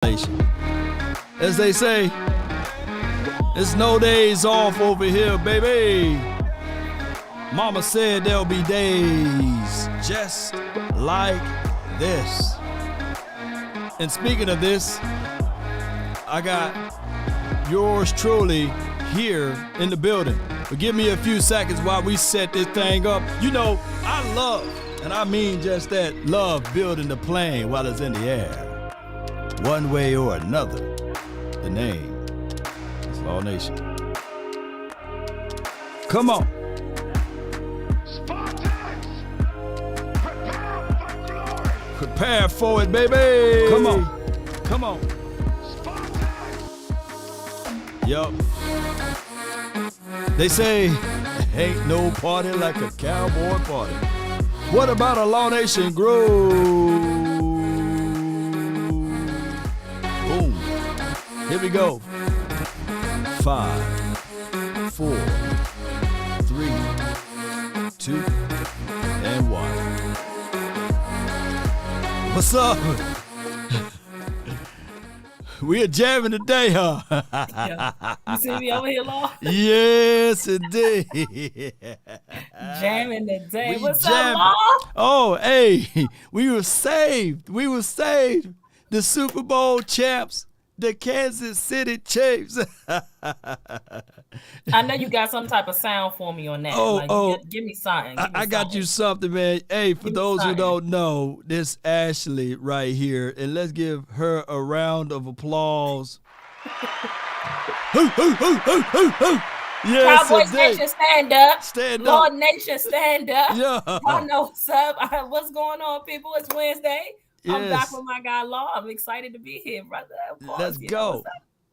Nation. As they say, it's no days off over here, baby. Mama said there'll be days just like this. And speaking of this, I got yours truly here in the building. But give me a few seconds while we set this thing up. You know, I love, and I mean just that, love building the plane while it's in the air. One way or another, the name is Law Nation. Come on. Prepare for it, baby. Come on. Come on. Yup. They say, ain't no party like a cowboy party. What about a Law Nation groove? Boom. Here we go. 5, 4, 3, 2, and 1. What's up? We are jamming today, huh? Yeah. You see me over here, Law? Yes, indeed. Jamming today. What's jamming. up, Law? Oh, hey, we were saved. We were saved. The Super Bowl champs, the Kansas City Chiefs. I know you got some type of sound for me on that. Give me something. I got you something, man. Hey, for those who don't know, this Ashley right here, and let's give her a round of applause. Hoo, hoo, hoo, hoo, hoo, hoo. Yes, Cowboys Nation, stand up. Stand Law up. Nation, stand up. Yeah. I know what's up. What's going on, people? It's Wednesday. Yes. I'm back with my guy, Law. I'm excited to be here, brother. Of course, Let's go.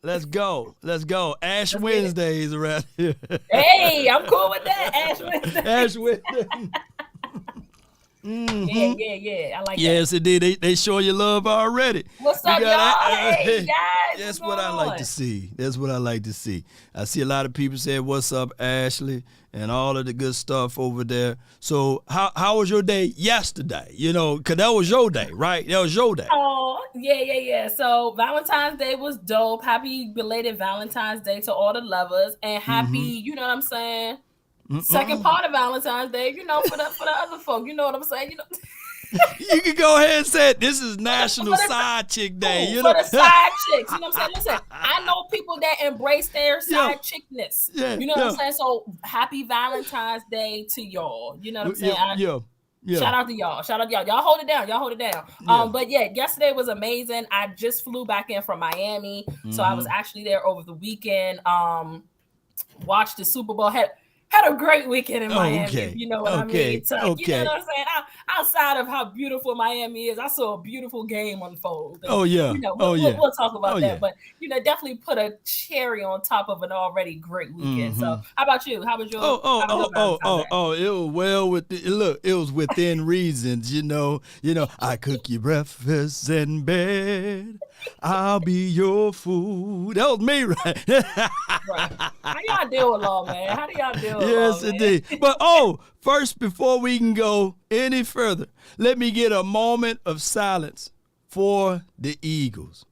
Let's go. Let's go. Ash Let's Wednesdays around here. Hey, I'm cool with that. Ash Wednesday. Ash Wednesday. Mm-hmm. Yeah. I like that. Yes, indeed. They show you love already. What's up, y'all? Hey, guys. That's what I like to see. That's what I like to see. I see a lot of people say, "What's up, Ashley?" and all of the good stuff over there. So how was your day yesterday? You know, because that was your day, right? That was your day. Oh, yeah. So Valentine's Day was dope. Happy belated Valentine's Day to all the lovers. And happy, you know what I'm saying? Second part of Valentine's Day, you know, for the other folk. You know what I'm saying? You know. You can go ahead and say this is National Side Chick Day. You know, for the side chicks. You know what I'm saying? Listen, I know people that embrace their side chickness. Yeah, you know what I'm saying? So happy Valentine's Day to y'all. You know what I'm saying? Yeah. Shout out to y'all. Y'all hold it down. But yeah, yesterday was amazing. I just flew back in from Miami. So I was actually there over the weekend. Watched the Super Bowl. Had a great weekend in Miami, if you know what I mean. So, you know what I'm saying? Outside of how beautiful Miami is, I saw a beautiful game unfold. And, you know, we'll talk about that. But, you know, definitely put a cherry on top of an already great weekend. So how about you? How was your it was well look, it was within reasons, you know. I cook you breakfast in bed. I'll be your food. That was me, right? Right. How y'all deal with Law, man? How do y'all deal with Yes, Law, indeed. But first, before we can go any further, let me get a moment of silence for the Eagles.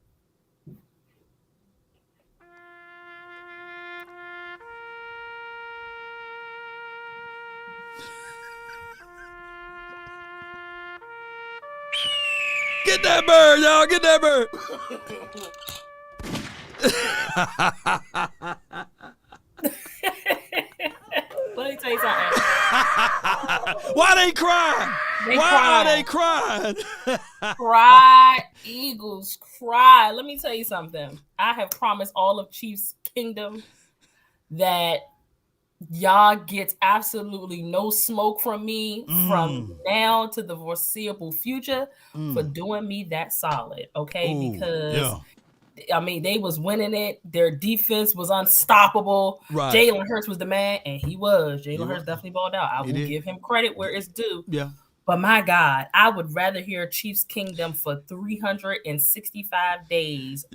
Get that bird, y'all. Get that bird. Let me tell you something. Why they crying? Why are they crying? Cry, Eagles, cry. Let me tell you something. I have promised all of Chiefs Kingdom that y'all get absolutely no smoke from me from now to the foreseeable future for doing me that solid, okay? Because I mean, they was winning it. Their defense was unstoppable. Right. Jalen Hurts was the man, and he was. Jalen Hurts definitely balled out. I will give him credit where it's due. Yeah. But my God, I would rather hear Chiefs Kingdom for 365 days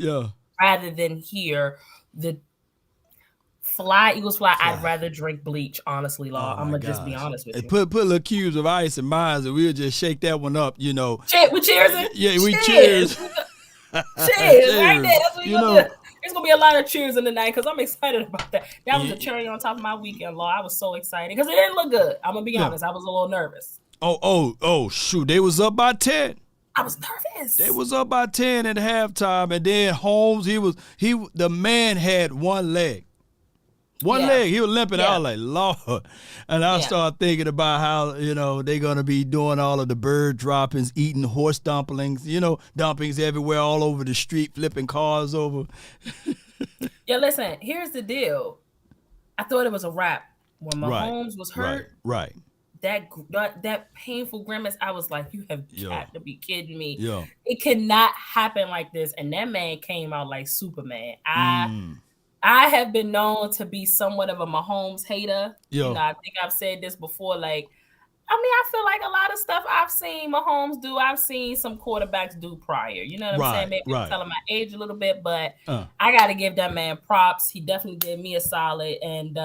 rather than hear the Eagles fly. I'd rather drink bleach, honestly, Law. I'm going to just be honest with you. Put little cubes of ice in mine, and we'll just shake that one up, you know. We cheers it? Yeah, we cheers. Cheers, right there. That's what you're gonna do. There's gonna be a lot of cheers in the night because I'm excited about that. That was a cherry on top of my weekend, Law. I was so excited because it didn't look good. I'm gonna be honest. I was a little nervous. Oh, shoot. They was up by 10. I was nervous. They was up by 10 at halftime, and then Holmes, the man had one leg. One leg. He was limping. I was like, Lord. And I started thinking about how, they're going to be doing all of the bird droppings, eating horse dumplings, dumplings everywhere all over the street, flipping cars over. Yeah, listen, here's the deal. I thought it was a wrap. When Mahomes was hurt, right. That painful grimace, I was like, you have got to be kidding me. Yeah. It cannot happen like this. And that man came out like Superman. I have been known to be somewhat of a Mahomes hater. I think I've said this before. Like, I feel like a lot of stuff I've seen Mahomes do, I've seen some quarterbacks do prior. You know what I'm saying? Maybe I'm telling my age a little bit, but I got to give that man props. He definitely did me a solid. And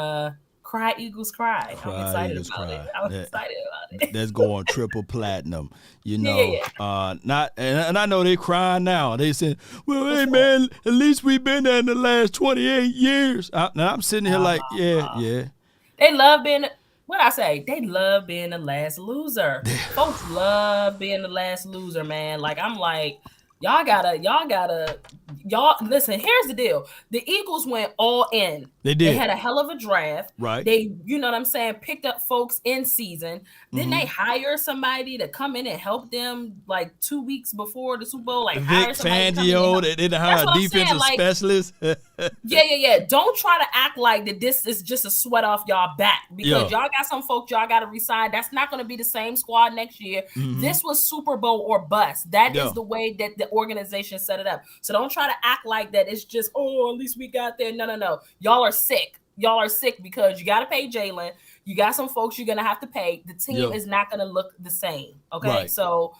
cry, Eagles, cry. I'm excited about it. I was excited about it. That's going triple platinum. And I know they crying now. They said, well, hey, man, at least we've been there in the last 28 years. Now I'm sitting here like, yeah. They love being, what I say? They love being the last loser. Folks love being the last loser, man. Like, I'm like, y'all listen, here's the deal. The Eagles went all in. They did. They had a hell of a draft. Right. They, you know what I'm saying, picked up folks in season. Then they hire somebody to come in and help them like 2 weeks before the Super Bowl. Like Vic Fangio, they didn't hire a defensive specialist. Yeah. Don't try to act like that this is just a sweat off y'all back because y'all got some folks y'all got to resign. That's not going to be the same squad next year. This was Super Bowl or bust. That is the way that the organization set it up. So don't try to act like that it's just, at least we got there. No. Y'all are sick. Y'all are sick because you got to pay Jalen. You got some folks you're going to have to pay. The team is not going to look the same. Okay. Right. So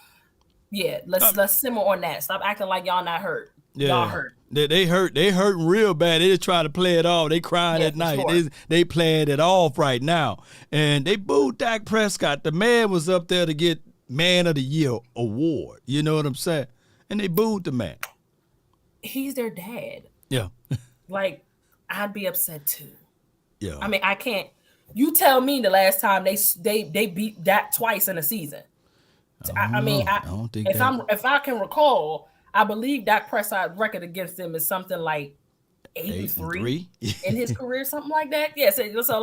let's simmer on that. Stop acting like y'all not hurt. Yeah. Y'all hurt. They hurting real bad. They just trying to play it off. They crying at night. Sure. They playing it off right now. And they booed Dak Prescott. The man was up there to get Man of the Year award. You know what I'm saying? And they booed the man. He's their dad. Yeah. Like, I'd be upset too. Yeah. I mean, I can't. You tell me the last time they beat Dak twice in a season. I don't think if I can recall, I believe Dak Prescott's record against them is something like 8-3 in his career, something like that. Yeah. So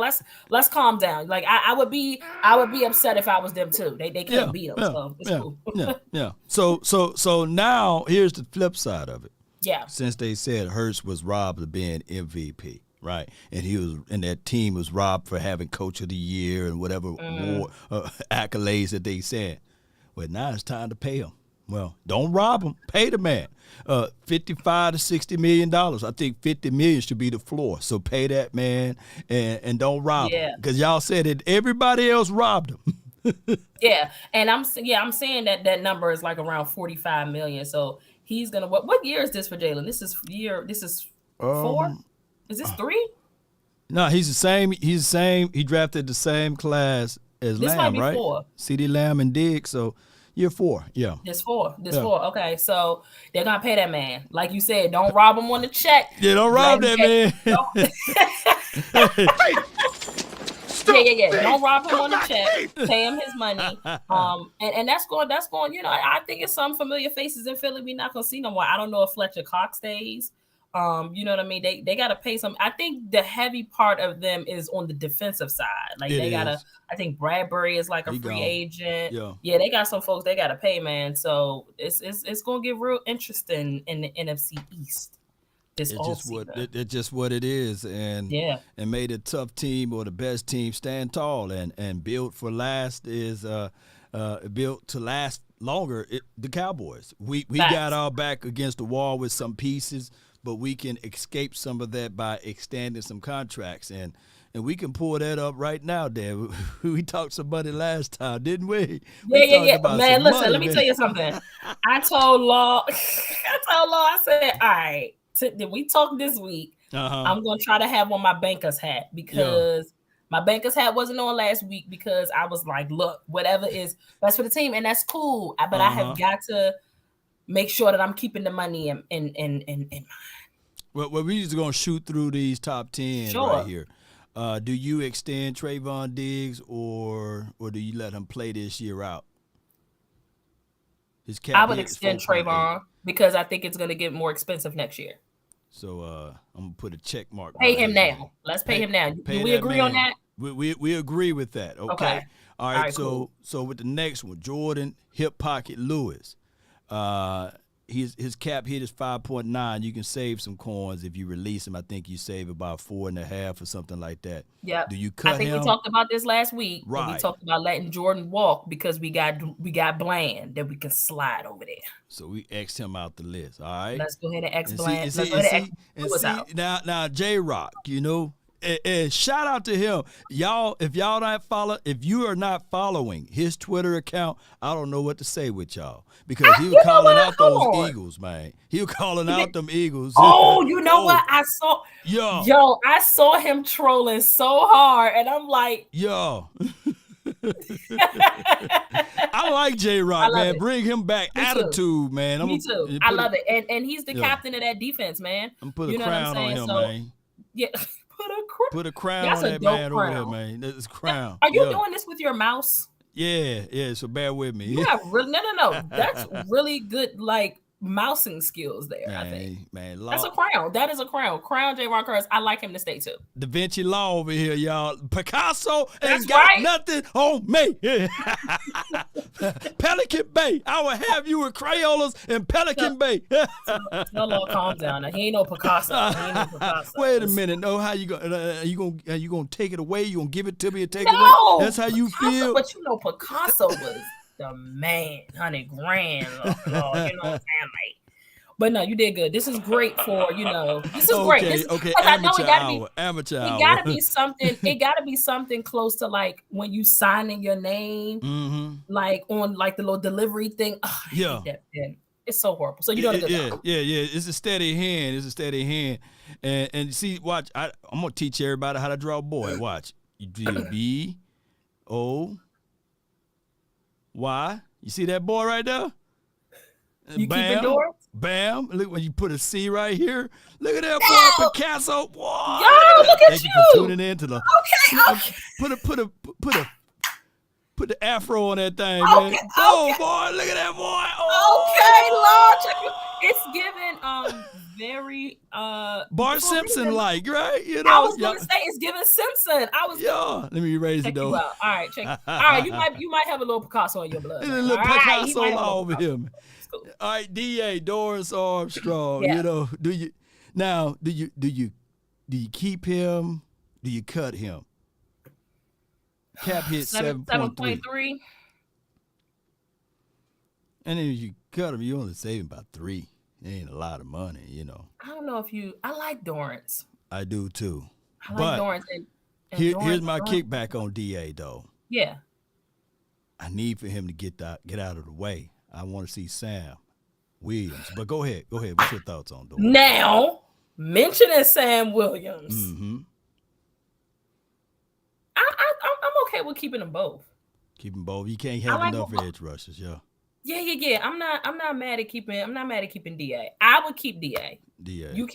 let's calm down. Like I would be upset if I was them too. They can't beat them. So it's cool. Yeah. So now here's the flip side of it. Yeah. Since they said Hurts was robbed of being MVP, right? And that team was robbed for having Coach of the Year and whatever accolades that they said. Well, now it's time to pay him. Well, don't rob him. Pay the man. $55 to $60 million. I think $50 million should be the floor. So pay that man and don't rob him. Because y'all said that everybody else robbed him. Yeah, and I'm saying that number is like around $45 million. So he's gonna what year is this for Jalen? This is 4? Is this 3? No, he's the same. He's the same. He drafted the same class as this Lamb, might be right? 4. CeeDee Lamb and Diggs. So year 4. Yeah. This 4. Okay, so they're gonna pay that man. Like you said, don't rob him on the check. Yeah, don't rob that man. Yeah. Don't rob him on the check. Pay him his money. And that's going. I think it's some familiar faces in Philly we're not gonna see no more. I don't know if Fletcher Cox stays. You know what I mean? They gotta pay some. I think the heavy part of them is on the defensive side. Like I think Bradbury is like a free agent. Yeah, they got some folks they gotta pay, man. So it's gonna get real interesting in the NFC East. It's just what it is, and made a tough team or the best team stand tall and built for last is built to last longer. The Cowboys. We got our back against the wall with some pieces, but we can escape some of that by extending some contracts and we can pull that up right now, Dan. We talked some money last time, didn't we? Yeah. Man, listen, let me tell you something. I told Law, I said, all right. Did we talk this week? I'm going to try to have on my banker's hat because my banker's hat wasn't on last week because I was like, look, whatever is best for the team, and that's cool. But I have got to make sure that I'm keeping the money in mind. Well, we just gonna shoot through these top 10 Sure. right here. Do you extend Trayvon Diggs or do you let him play this year out? His cap I would hit is extend 4.8. Trayvon because I think it's going to get more expensive next year. So I'm gonna put a check mark. Pay by him his now. name. Let's pay him now. Pay Do we that agree man. on that? We agree with that. Okay. All right. Cool. So with the next one, Jordan Hip Pocket Lewis. His cap hit is 5.9. You can save some coins if you release him. I think you save about 4.5 or something like that. Yeah. Do you cut I think him? we talked about this last week. Right. And we talked about letting Jordan walk because we got Bland that we can slide over there. So we X'd him out the list. All right. Let's go ahead and X And Bland. see, Let's go ahead and and X see out. now J-Rock, you know, and shout out to him. Y'all, if you are not following his Twitter account, I don't know what to say with y'all. Because he was calling out those Eagles, man. He was calling out them Eagles. Oh, you know what? I saw Yo, I saw him trolling so hard, and I'm like, yo. I like J-Rock, man. it. Bring him back. Me too. Attitude, man. Me too. I love it. And he's the captain of that defense, man. I'm put You a know what I'm crown on saying? him, So, man. Yeah. Put a crown That's on a that dope man crown. over there, man. That's his crown. Are you doing this with your mouse? Yeah. So bear with me. Yeah, no. That's really good, like mousing skills there. I think. Man, That's a crown. That is a crown. Crown J-Ron Curtis. I like him to stay too. Da Vinci Law over here, y'all. Picasso That's ain't got right. nothing on me. Pelican Bay. I will have you with Crayolas in Pelican Bay. No, Lord, calm down. Now, he ain't no Picasso. Wait a minute. No, how you gonna you gonna take it away? You gonna give it to me and take it No, away? That's how you Picasso, feel. But you know, Picasso was the man, 100 grand. Lord, you know what I'm saying? Like, but no, you did good. This is great for This is great. This, Okay. I know Amateur hour. Amateur hour. It gotta be something. It gotta be something close to like when you signing your name, like on like the little delivery thing. Oh, I hate that pen. It's so horrible. So you doing a good job. Yeah. It's a steady hand. And see, watch. I'm gonna teach everybody how to draw a boy. Watch. You do B-O-Y. You see that boy right there? You keeping doors? Bam. Look when you put a C right here. Look at that boy, Picasso. Boy. Yo, look at Thank you for tuning in to the. Okay. Put the afro on that thing, Okay, man. Oh boy, look at that boy. Oh. Okay, Lord, check it. It's given very Bart Simpson like, right? You know. I was gonna say it's given Simpson. Let me erase it check though. you out. All right, check. All right, you might have a little Picasso in your blood. A little All right, Picasso all over him. Cool. All right, DA Doris Armstrong. Yeah. You know, do you keep him? Do you cut him? Cap hit 7.3. And then if you cut him, you only saving about 3. It ain't a lot of money, you know. I don't know if I like Dorrance. I do too. I like Dorrance. And here's my kickback on DA though. Yeah. I need for him to get out of the way. I want to see Sam Williams. But go ahead. What's your thoughts on Dorrance? Now, mentioning Sam Williams. Mm-hmm. I'm okay with keeping them both. Keep them both. You can't have enough edge rushers, yeah. Yeah. I'm not mad at keeping DA. I would keep DA. DA. Do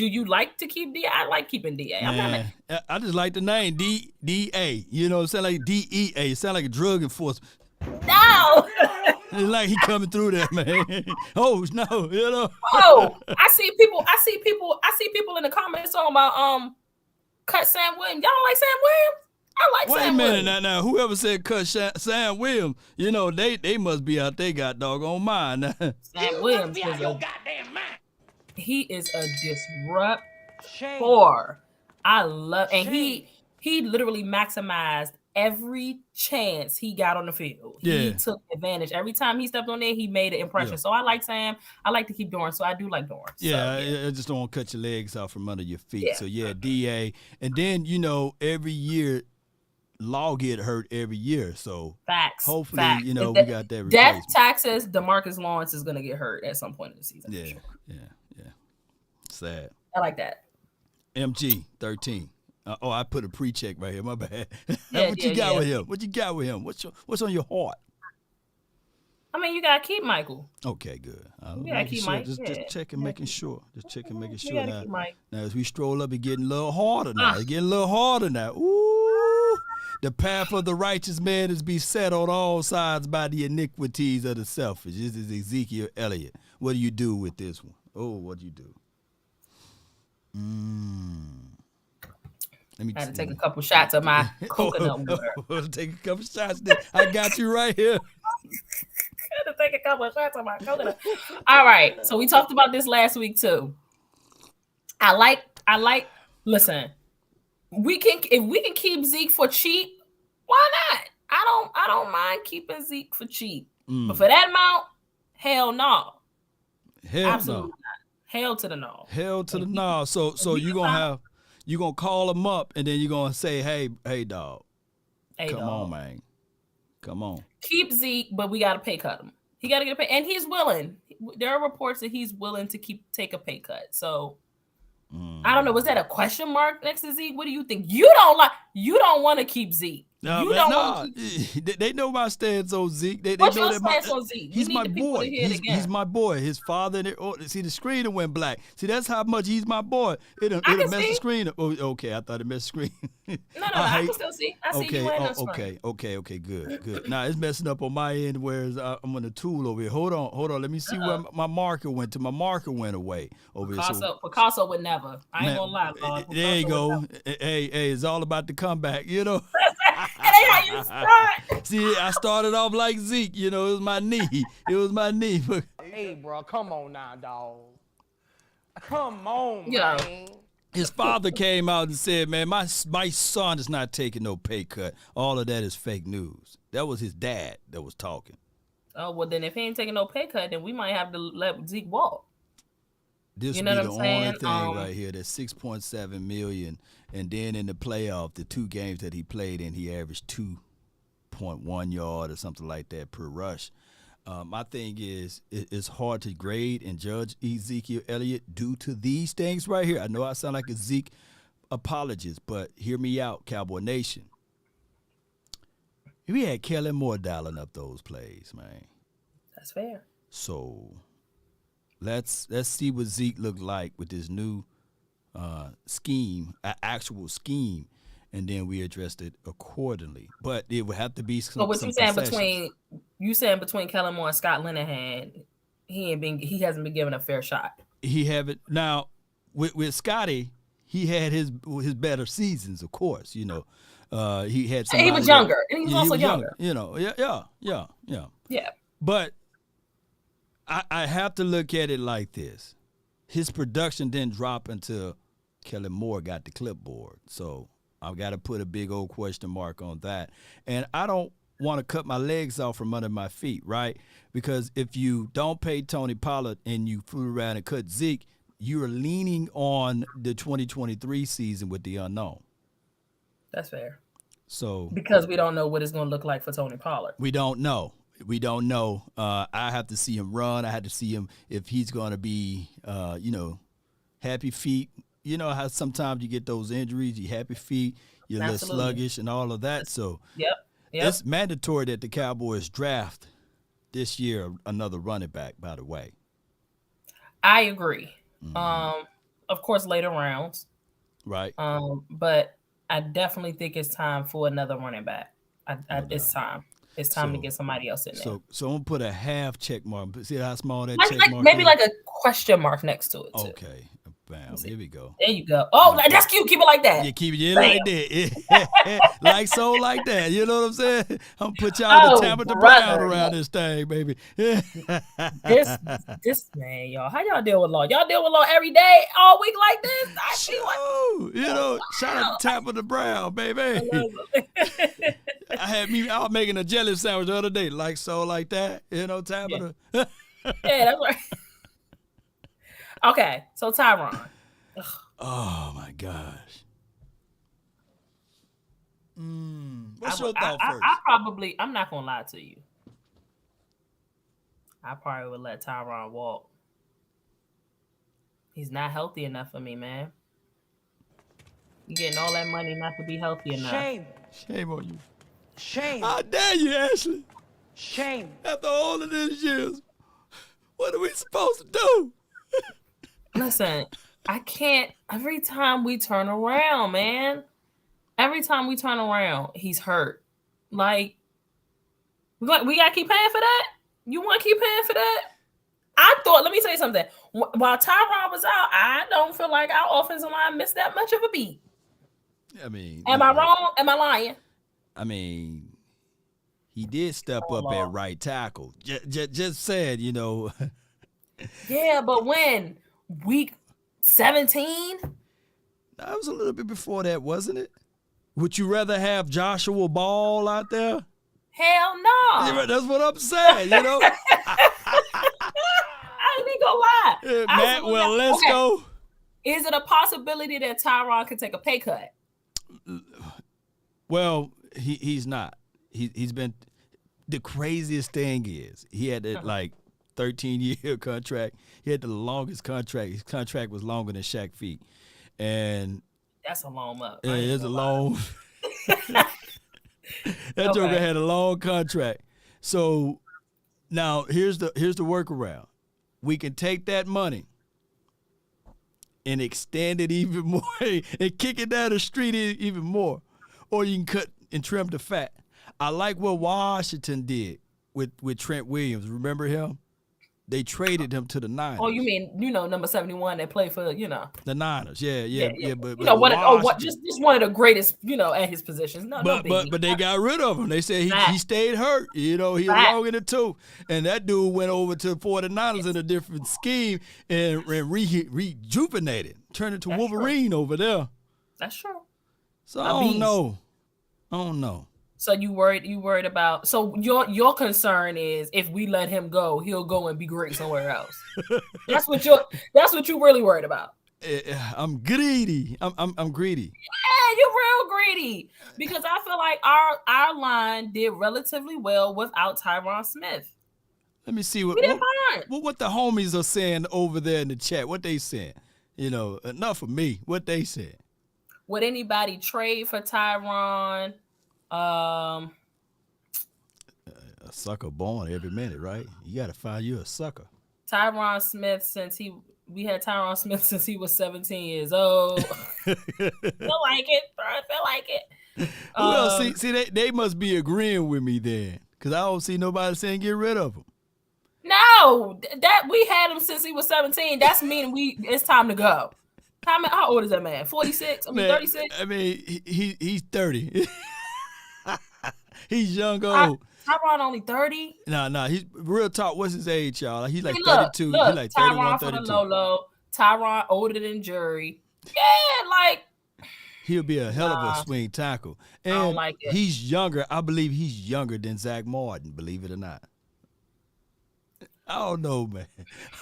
you like to keep DA? I like keeping DA. Man, I just like the name DA. You know, it sound like DEA. It sound like a drug enforcement. No. It's like he coming through there, man. Oh no, you know. Oh, I see people in the comments talking about cut Sam Williams. Y'all don't like Sam Williams? I like Wait Sam a Williams. minute now. Whoever said cut Sam Williams, you know, they must be out they got doggone mind. Sam Williams is your goddamn mind. He is a disruptor. I love, and he literally maximized every chance he got on the field. Yeah. He took advantage. Every time he stepped on there, he made an impression. Yeah. So I like Sam. I like to keep Dorrance. So I do like Dorrance. Yeah, so, yeah. I just don't want to cut your legs off from under your feet. Yeah. So yeah, DA. And then, you know, every year Law get hurt every year. So hopefully, you know, we got that replacement. Death taxes, DeMarcus Lawrence is gonna get hurt at some point in the season. Yeah, for sure. yeah. Sad. I like that. MG 13. I put a pre-check right here. My bad. Yeah, What you got with him? What's on your heart? I mean, you gotta keep Michael. Okay, good. You gotta keep Mike. Just checking, making sure. Just checking, making You sure. gotta keep Mike. Now, as we stroll up, it's getting a little harder now. It's getting a little harder now. Ooh, the path of the righteous man is beset on all sides by the iniquities of the selfish. This is Ezekiel Elliott. What do you do with this one? Oh, what do you do? I had to take a couple shots of my coconut water. Take a couple shots. I got you right here. I had to take a couple of shots of my coconut. All right. So we talked about this last week too. I like. Listen, if we can keep Zeke for cheap, why not? I don't mind keeping Zeke for cheap, but for that amount, hell no. Absolutely not. Hell to the no. Hell to the no. So you gonna call him up and then you're gonna say, hey dog. Come on, man. Come on. Keep Zeke, but we gotta pay cut him. He gotta get a pay, and he's willing. There are reports that he's willing to take a pay cut. So I don't know. Was that a question mark next to Zeke? What do you think? You don't want to keep Zeke. They know my stance on Zeke. What's your stance on Zeke? He's my boy. He's my boy. His father. See, the screen went black. See, that's how much he's my boy. It'll mess the screen up. Oh, okay, I thought it messed the screen. No, I can still see. I see you in the screen. Okay, good. Now it's messing up on my end, whereas I'm on the tool over here. Hold on. Let me see where my marker went to. My marker went away over here. Picasso would never. I ain't gonna lie, Lord. There you go. Hey, it's all about the comeback, you know. That ain't how you start. See, I started off like Zeke, you know, it was my knee. Hey, bro, come on now, dog. Come on, man. His father came out and said, man, my son is not taking no pay cut. All of that is fake news. That was his dad that was talking. Oh, well, then if he ain't taking no pay cut, then we might have to let Zeke walk. This will be the only thing right here. That's $6.7 million. And then in the playoff, the 2 games that he played in, he averaged 2.1 yard or something like that per rush. My thing is, it's hard to grade and judge Ezekiel Elliott due to these things right here. I know I sound like a Zeke apologist, but hear me out, Cowboy Nation. We had Kellen Moore dialing up those plays, man. That's fair. So let's see what Zeke looked like with this new scheme, actual scheme, and then we addressed it accordingly. But it would have to be some. So what you saying between Kellen Moore and Scott Linehan, he hasn't been given a fair shot. He haven't. Now with Scotty, he had his better seasons, of course. You know, he had. He was younger, and he was also younger. You know, yeah. Yeah. But I have to look at it like this. His production didn't drop until Kellen Moore got the clipboard. So I've got to put a big old question mark on that. And I don't want to cut my legs off from under my feet, right? Because if you don't pay Tony Pollard and you fool around and cut Zeke, you're leaning on the 2023 season with the unknown. That's fair. So because we don't know what it's going to look like for Tony Pollard. We don't know. I have to see him run. I had to see him if he's going to be, happy feet. You know how sometimes you get those injuries, you happy feet, you're a little sluggish and all of that. So it's mandatory that the Cowboys draft this year another running back, by the way. I agree. Mm-hmm. Of course, later rounds. Right. But I definitely think it's time for another running back. It's time. It's time to get somebody else in there. So I'm gonna put a half check mark. See how small that check mark maybe is? like a question mark next to it too. Okay. Bam. Here we go. There you go. Oh, that's cute. Keep it like that. Yeah, keep it like that. Like that. You know what I'm saying? I'm gonna put y'all to Tampa Brown around this thing, baby. this man, y'all. How y'all deal with law? Y'all deal with law every day, all week like this? Shout out to Tampa Brown, baby. I was making a jelly sandwich the other day, like that. You know, Tampa. Yeah, that's right. Okay, so Tyron. Oh my gosh. What's your thought first? I'm not gonna lie to you. I probably would let Tyron walk. He's not healthy enough for me, man. You getting all that money not to be healthy enough. Shame on you. Shame. How dare you, Ashley? Shame. After all of these years, what are we supposed to do? Listen, I can't. Every time we turn around, man. Every time we turn around, he's hurt. Like we gotta keep paying for that. You want to keep paying for that? I thought. Let me tell you something. While Tyron was out, I don't feel like our offensive line missed that much of a beat. I mean, Am I wrong? Am I lying? I mean, he did step up at right tackle. Just said, you know. Yeah, but when week 17? That was a little bit before that, wasn't it? Would you rather have Joshua Ball out there? Hell no. Yeah, that's what I'm saying, you know. I ain't even gonna lie. Matt, well, let's go. Is it a possibility that Tyron could take a pay cut? Well, he's not. He's been. The craziest thing is he had that like 13-year contract. He had the longest contract. His contract was longer than Shaq feet, and that's a long month. Yeah, it's a long. That Joker had a long contract. So now here's the workaround. We can take that money and extend it even more and kick it down the street even more. Or you can cut and trim the fat. I like what Washington did with Trent Williams. Remember him? They traded him to the Niners. Oh, you mean, number 71 that played for, the Niners. Yeah. But just one of the greatest, at his positions. But they got rid of him. They said he stayed hurt. He was long in the tooth. And that dude went over to 49ers in a different scheme and rejuvenated, turned into Wolverine over there. That's true. So I don't know. So you worried about? So your concern is if we let him go, he'll go and be great somewhere else. That's what you really worried about. I'm greedy. I'm greedy. Yeah, you're real greedy because I feel like our line did relatively well without Tyron Smith. Let me see what the homies are saying over there in the chat. What they saying? Enough of me. What they said. Would anybody trade for Tyron? A sucker born every minute, right? You got to find you a sucker. Tyron Smith, we had Tyron Smith since he was 17 years old. Feel like it. Well, see, they must be agreeing with me then, because I don't see nobody saying get rid of him. No, that we had him since he was 17. That's meaning it's time to go. How old is that man? 46? 36? I mean, he's 30. He's young old. Tyron only 30? No. He's real talk. What's his age, y'all? He's like 32. Look, he's like 31, Tyron 32. For the Lolo. Tyron older than Jury. Yeah, like he'll be a hell of a swing tackle. And I don't like it. He's younger. I believe he's younger than Zach Martin. Believe it or not. I don't know, man.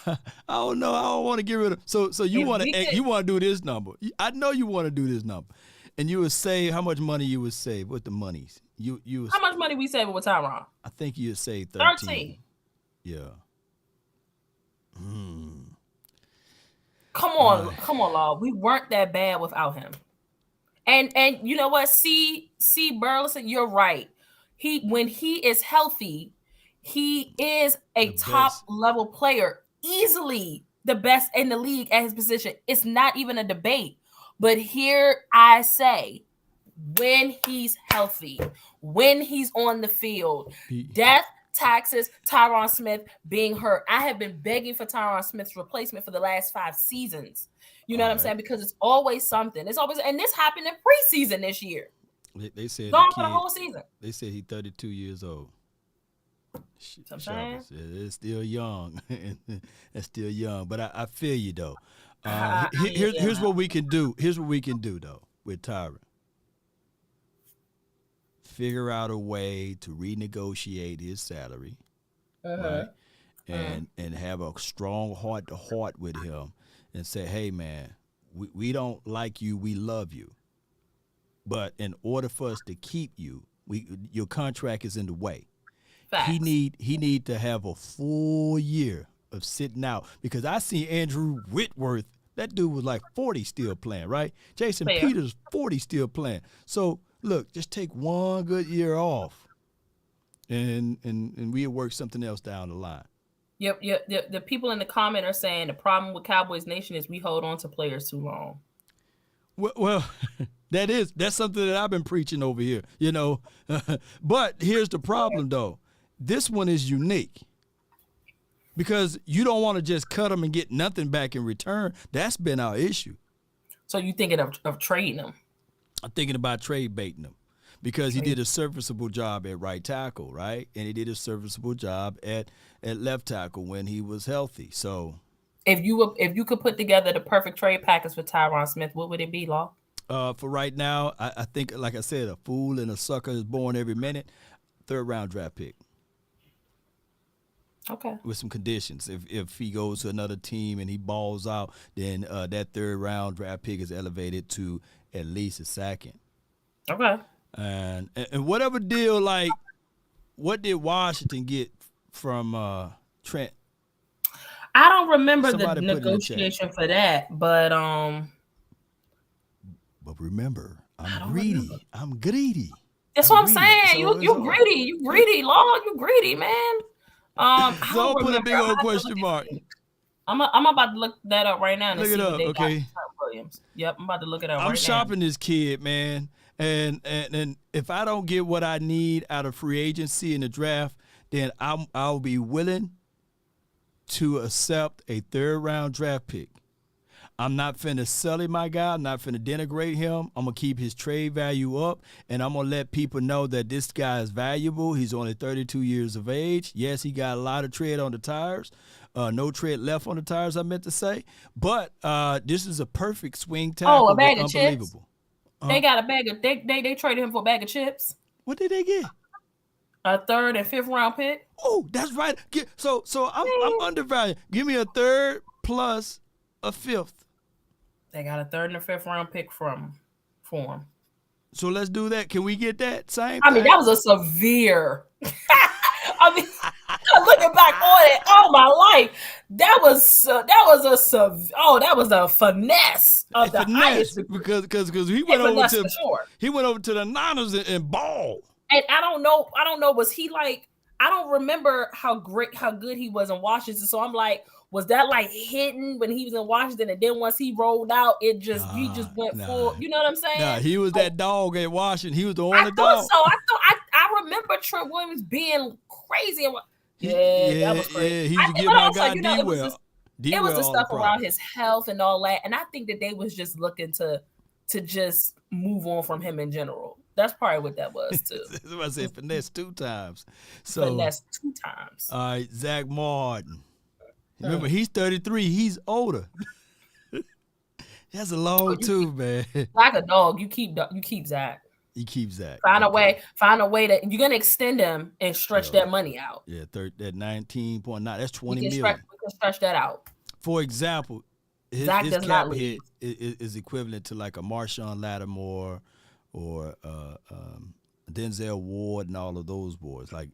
I don't know. I don't want to get rid of. So you want to do this number? I know you want to do this number, and you would save how much money you would save with the monies. How much money we saving with Tyron? I think you'd save 13. Yeah. Come on, Law. We weren't that bad without him. And you know what? C. Burleson, you're right. When he is healthy, he is a top level player, easily the best in the league at his position. It's not even a debate. But here I say, when he's healthy, when he's on the field, death, taxes, Tyron Smith being hurt. I have been begging for Tyron Smith's replacement for the last 5 seasons. You know what I'm saying? Because it's always something. And this happened in preseason this year. They said gone for the whole season. They said he's 32 years old. Sometimes it's still young. It's still young. But I feel you though. Here's what we can do. Here's what we can do though with Tyron. Figure out a way to renegotiate his salary, right? And have a strong heart-to-heart with him and say, hey, man, we don't like you, we love you. But in order for us to keep you, your contract is in the way. Facts. He need to have a full year of sitting out because I see Andrew Whitworth. That dude was like 40 still playing, right? Jason Peters, 40 still playing. So, look, just take one good year off and we'll work something else down the line. Yep. The people in the comment are saying the problem with Cowboys Nation is we hold on to players too long. Well, that's something that I've been preaching over here, you know. But here's the problem, though. This one is unique because you don't want to just cut them and get nothing back in return. That's been our issue. So you thinking of trading them? I'm thinking about trade baiting him because he did a serviceable job at right tackle, right? And he did a serviceable job at left tackle when he was healthy. So if you could put together the perfect trade package for Tyron Smith, what would it be, Law? For right now, I think, like I said, a fool and a sucker is born every minute. 3rd round draft pick. Okay. With some conditions. If he goes to another team and he balls out, then that 3rd round draft pick is elevated to at least a 2nd. Okay. And whatever deal, like, what did Washington get from Trent? I don't remember Somebody the negotiation for that, but remember, I'm greedy. I'm greedy. That's what I'm saying. You greedy. You greedy, Lord. You greedy, man. So I'll put a big old question mark. I'm about to look that up right now and look see it what up, they okay. got for Williams. Yep, I'm about to look it up I'm shopping this kid, man. And if I don't get what I need out of free agency in the draft, then I'll be willing to accept a 3rd round draft pick. I'm not finna sell him, my guy. I'm not finna denigrate him. I'm gonna keep his trade value up, and I'm gonna let people know that this guy is valuable. He's only 32 years of age. Yes, he got a lot of tread on the tires. No tread left on the tires, I meant to say. But this is a perfect swing tackle. Oh, a bag of unbelievable. Chips? They got a bag of they traded him for a bag of chips. What did they get? A 3rd and 5th round pick. Oh, that's right. So I'm undervalued. Give me a 3rd plus a 5th. They got a 3rd and a 5th round pick for him. So let's do that. Can we get that same? I mean, that was a severe. I mean, looking back on it, all my life, that was a finesse of the highest degree. because he went over to the Niners and ball. And I don't know. Was he like? I don't remember how good he was in Washington. So I'm like, was that like hidden when he was in Washington, and then once he rolled out, he just went full. You know what I'm saying? Nah, he was that dog at Washington. He was the only dog. So I remember Trent Williams being crazy. That was crazy. Yeah, he used to give my guy D-Well. It was the stuff around his health and all that, and I think that they was just looking to just move on from him in general. That's probably what that was too. I said finesse 2 times. Finesse 2 times. All right, Zach Martin. Remember, he's 33. He's older. That's a long too, man. Like a dog, you keep Zach. You keep Zach. Find a way that you're gonna extend him and stretch that money out. Yeah, that 19.9. That's 20 million. We can stretch that out. For example, his cap hit is equivalent to like a Marshawn Lattimore or Denzel Ward and all of those boys, like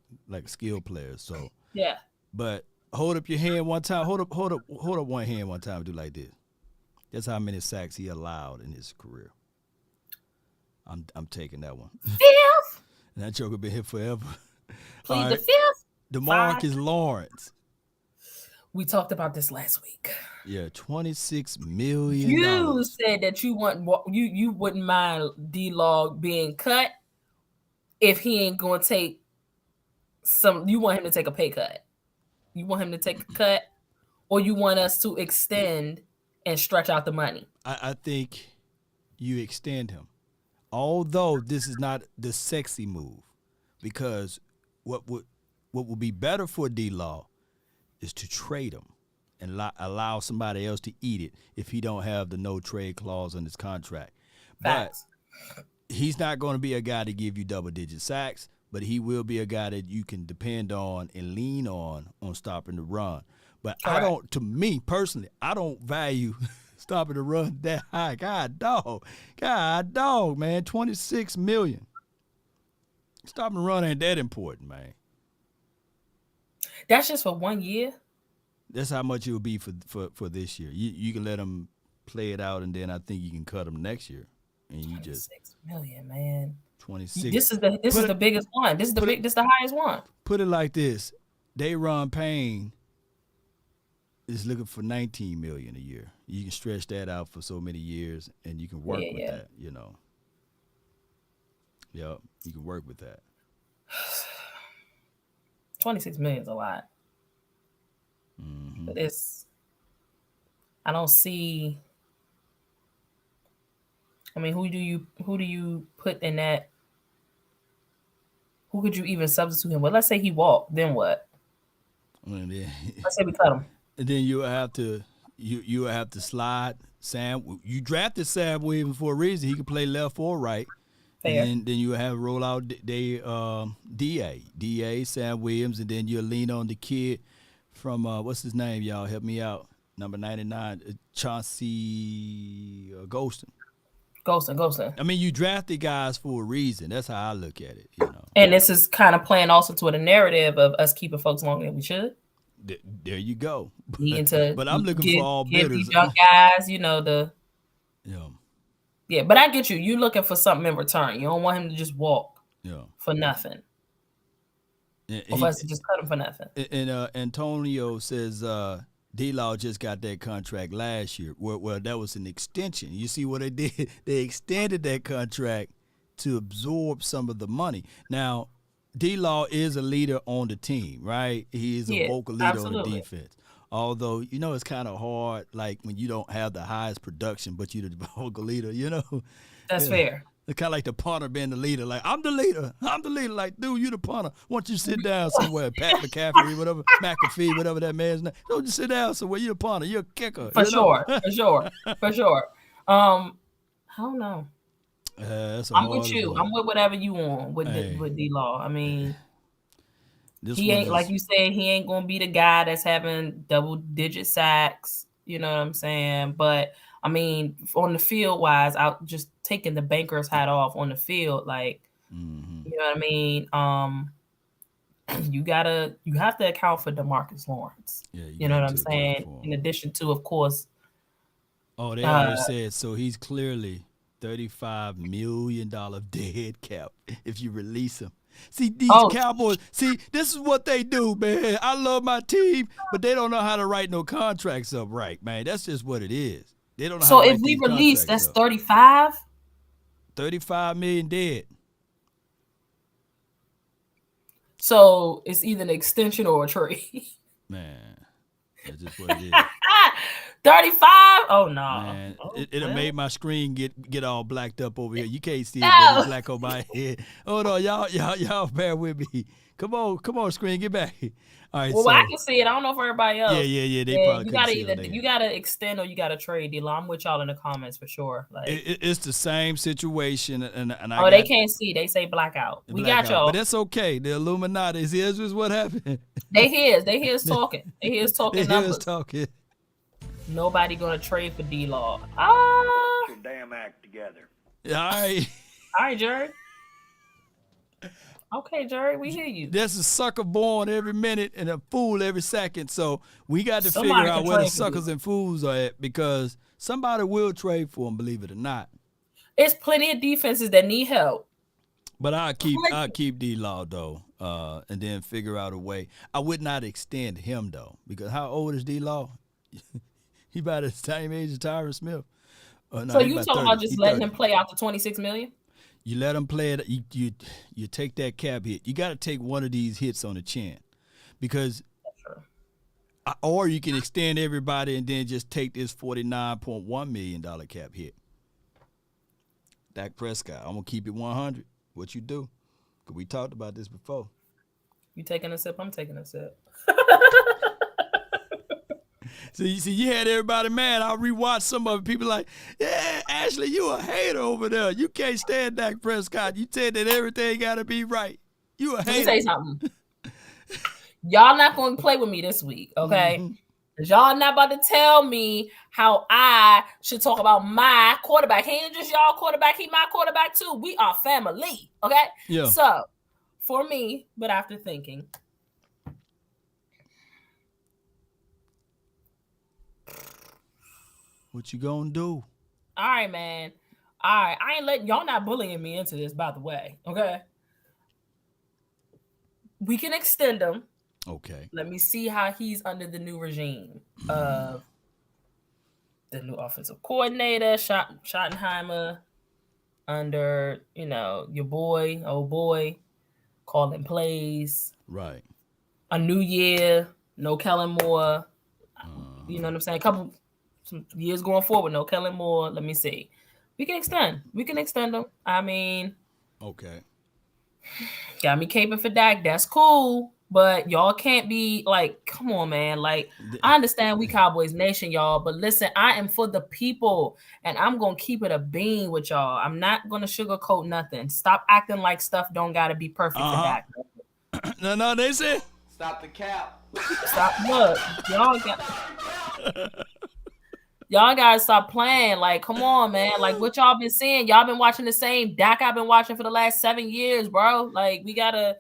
skill players. So yeah. But hold up your hand one time. Hold up one hand one time. Do like this. That's how many sacks he allowed in his career. I'm taking that one. 5th. And that joker been here forever. Please, right. The 5th. DeMarcus Lawrence. We talked about this last week. Yeah, $26 million. You said that you wouldn't mind D-Log being cut if he ain't gonna take some. You want him to take a pay cut. You want him to take a cut, or you want us to extend and stretch out the money? I think you extend him. Although this is not the sexy move, because what would be better for D-Law is to trade him and allow somebody else to eat it if he don't have the no trade clause on his contract. Facts. But he's not going to be a guy to give you double-digit sacks, but he will be a guy that you can depend on and lean on stopping the run. But Correct. To me personally, I don't value stopping the run that high. God dog, man, $26 million. Stopping the run ain't that important, man. That's just for 1 year? That's how much it will be for this year. You can let them play it out, and then I think you can cut them next year. And you just $6 million, man. 26. This is the biggest one. This is the highest one. Put it like this: Dayron Payne is looking for 19 million a year. You can stretch that out for so many years, and you can work with that. You know. Yep, you can work with that. 26 million is a lot. Mm-hmm. But I don't see. I mean, who do you put in that? Who could you even substitute him with? Let's say he walked, then what? Let's say we cut him. And then you have to slide Sam. You drafted Sam Williams for a reason. He could play left or right. Fair. And then you have roll out DA Sam Williams, and then you lean on the kid from what's his name? Y'all help me out. Number 99, Chauncey Golston. Golston. I mean, you drafted guys for a reason. That's how I look at it. You know. And this is kind of playing also to the narrative of us keeping folks longer than we should. There you go. But I'm looking for all bidders. These young guys, you know Yeah. Yeah, but I get you. You're looking for something in return. You don't want him to just walk for nothing. Or for us to just cut him for nothing. And Antonio says D-Law just got that contract last year. Well, that was an extension. You see what they did? They extended that contract to absorb some of the money. Now, D-Law is a leader on the team, right? He is a vocal leader on the defense. Although, you know, it's kind of hard, like, when you don't have the highest production, but you're the vocal leader, you know? That's fair. It's kind of like the punter being the leader. Like, I'm the leader. Like, dude, you the punter. Why don't you sit down somewhere? Pat McCaffrey, whatever, McAfee, whatever that man's name. Don't just sit down somewhere. You're the punter. You're a kicker. For sure. I don't know. I'm with you. I'm with whatever you want with D-Law. I mean, he ain't, like you said, he ain't going to be the guy that's having double-digit sacks. You know what I'm saying? But, I mean, on the field-wise, out just taking the banker's hat off on the field, like, you know what I mean? You have to account for DeMarcus Lawrence. Yeah, you know what I'm saying? In addition to, of course. Oh, they already said, so he's clearly $35 million dead cap if you release him. See, these Cowboys, this is what they do, man. I love my team, but they don't know how to write no contracts up right, man. That's just what it is. They don't know how to write these contracts up. So if we release, that's 35? 35 million dead. So it's either an extension or a trade. Man, that's just what it is. 35? Oh, no. Man, it'll make my screen get all blacked up over here. You can't see it, but it's black on my head. Hold on, y'all bear with me. Come on, screen, get back. All right. Well, I can see it. I don't know for everybody else. Yeah. They probably you gotta extend or you gotta trade. D-Law. I'm with y'all in the comments for sure. Like it's the same situation, and they can't see. They say blackout. We got y'all, but that's okay. The Illuminati is here's what happened. They hears talking. They hears talking numbers. Talking. Nobody gonna trade for D-Law. Get your damn act together. All right, Jerry. Okay, Jerry, we hear you. There's a sucker born every minute and a fool every second. So we got to figure out where the suckers and fools are at, because somebody will trade for them, believe it or not. It's plenty of defenses that need help. But I'll keep D-Law though, and then figure out a way. I would not extend him though, because how old is D-Law? He about the same age as Tyron Smith. No, so you talking about just letting him play out the $26 million? You let him play it. You take that cap hit. You got to take one of these hits on the chin, because, or you can extend everybody and then just take this $49.1 million cap hit. Dak Prescott, I'm gonna keep it 100. What you do? Because we talked about this before. You taking a sip? I'm taking a sip. So you had everybody mad. I rewatched some of it. People like, yeah, Ashley, you a hater over there. You can't stand Dak Prescott. You said that everything got to be right. You a hater. Let me say something. Y'all not going to play with me this week, okay? Mm-hmm. Y'all not about to tell me how I should talk about my quarterback. He ain't just y'all quarterback. He my quarterback too. We are family, okay? Yeah. So, for me, but after thinking, what you gonna do? All right, man. All right, I ain't letting y'all not bullying me into this, by the way. Okay. We can extend him. Okay. Let me see how he's under the new regime of the new offensive coordinator, Schottenheimer, under, your old boy, calling plays. Right. A new year, no Kellen Moore. You know what I'm saying? Some years going forward, no Kellen Moore. Let me see. We can extend them. I mean, okay. Got me caping for Dak. That's cool. But y'all can't be like, come on, man. Like, I understand we Cowboys Nation, y'all. But listen, I am for the people. And I'm going to keep it a bean with y'all. I'm not going to sugarcoat nothing. Stop acting like stuff don't got to be perfect for Dak. No, they say. Stop the cap. Stop. Look, y'all gotta stop playing. Like, come on, man. Like, what y'all been seeing? Y'all been watching the same Dak I've been watching for the last 7 years, bro. Like, we gotta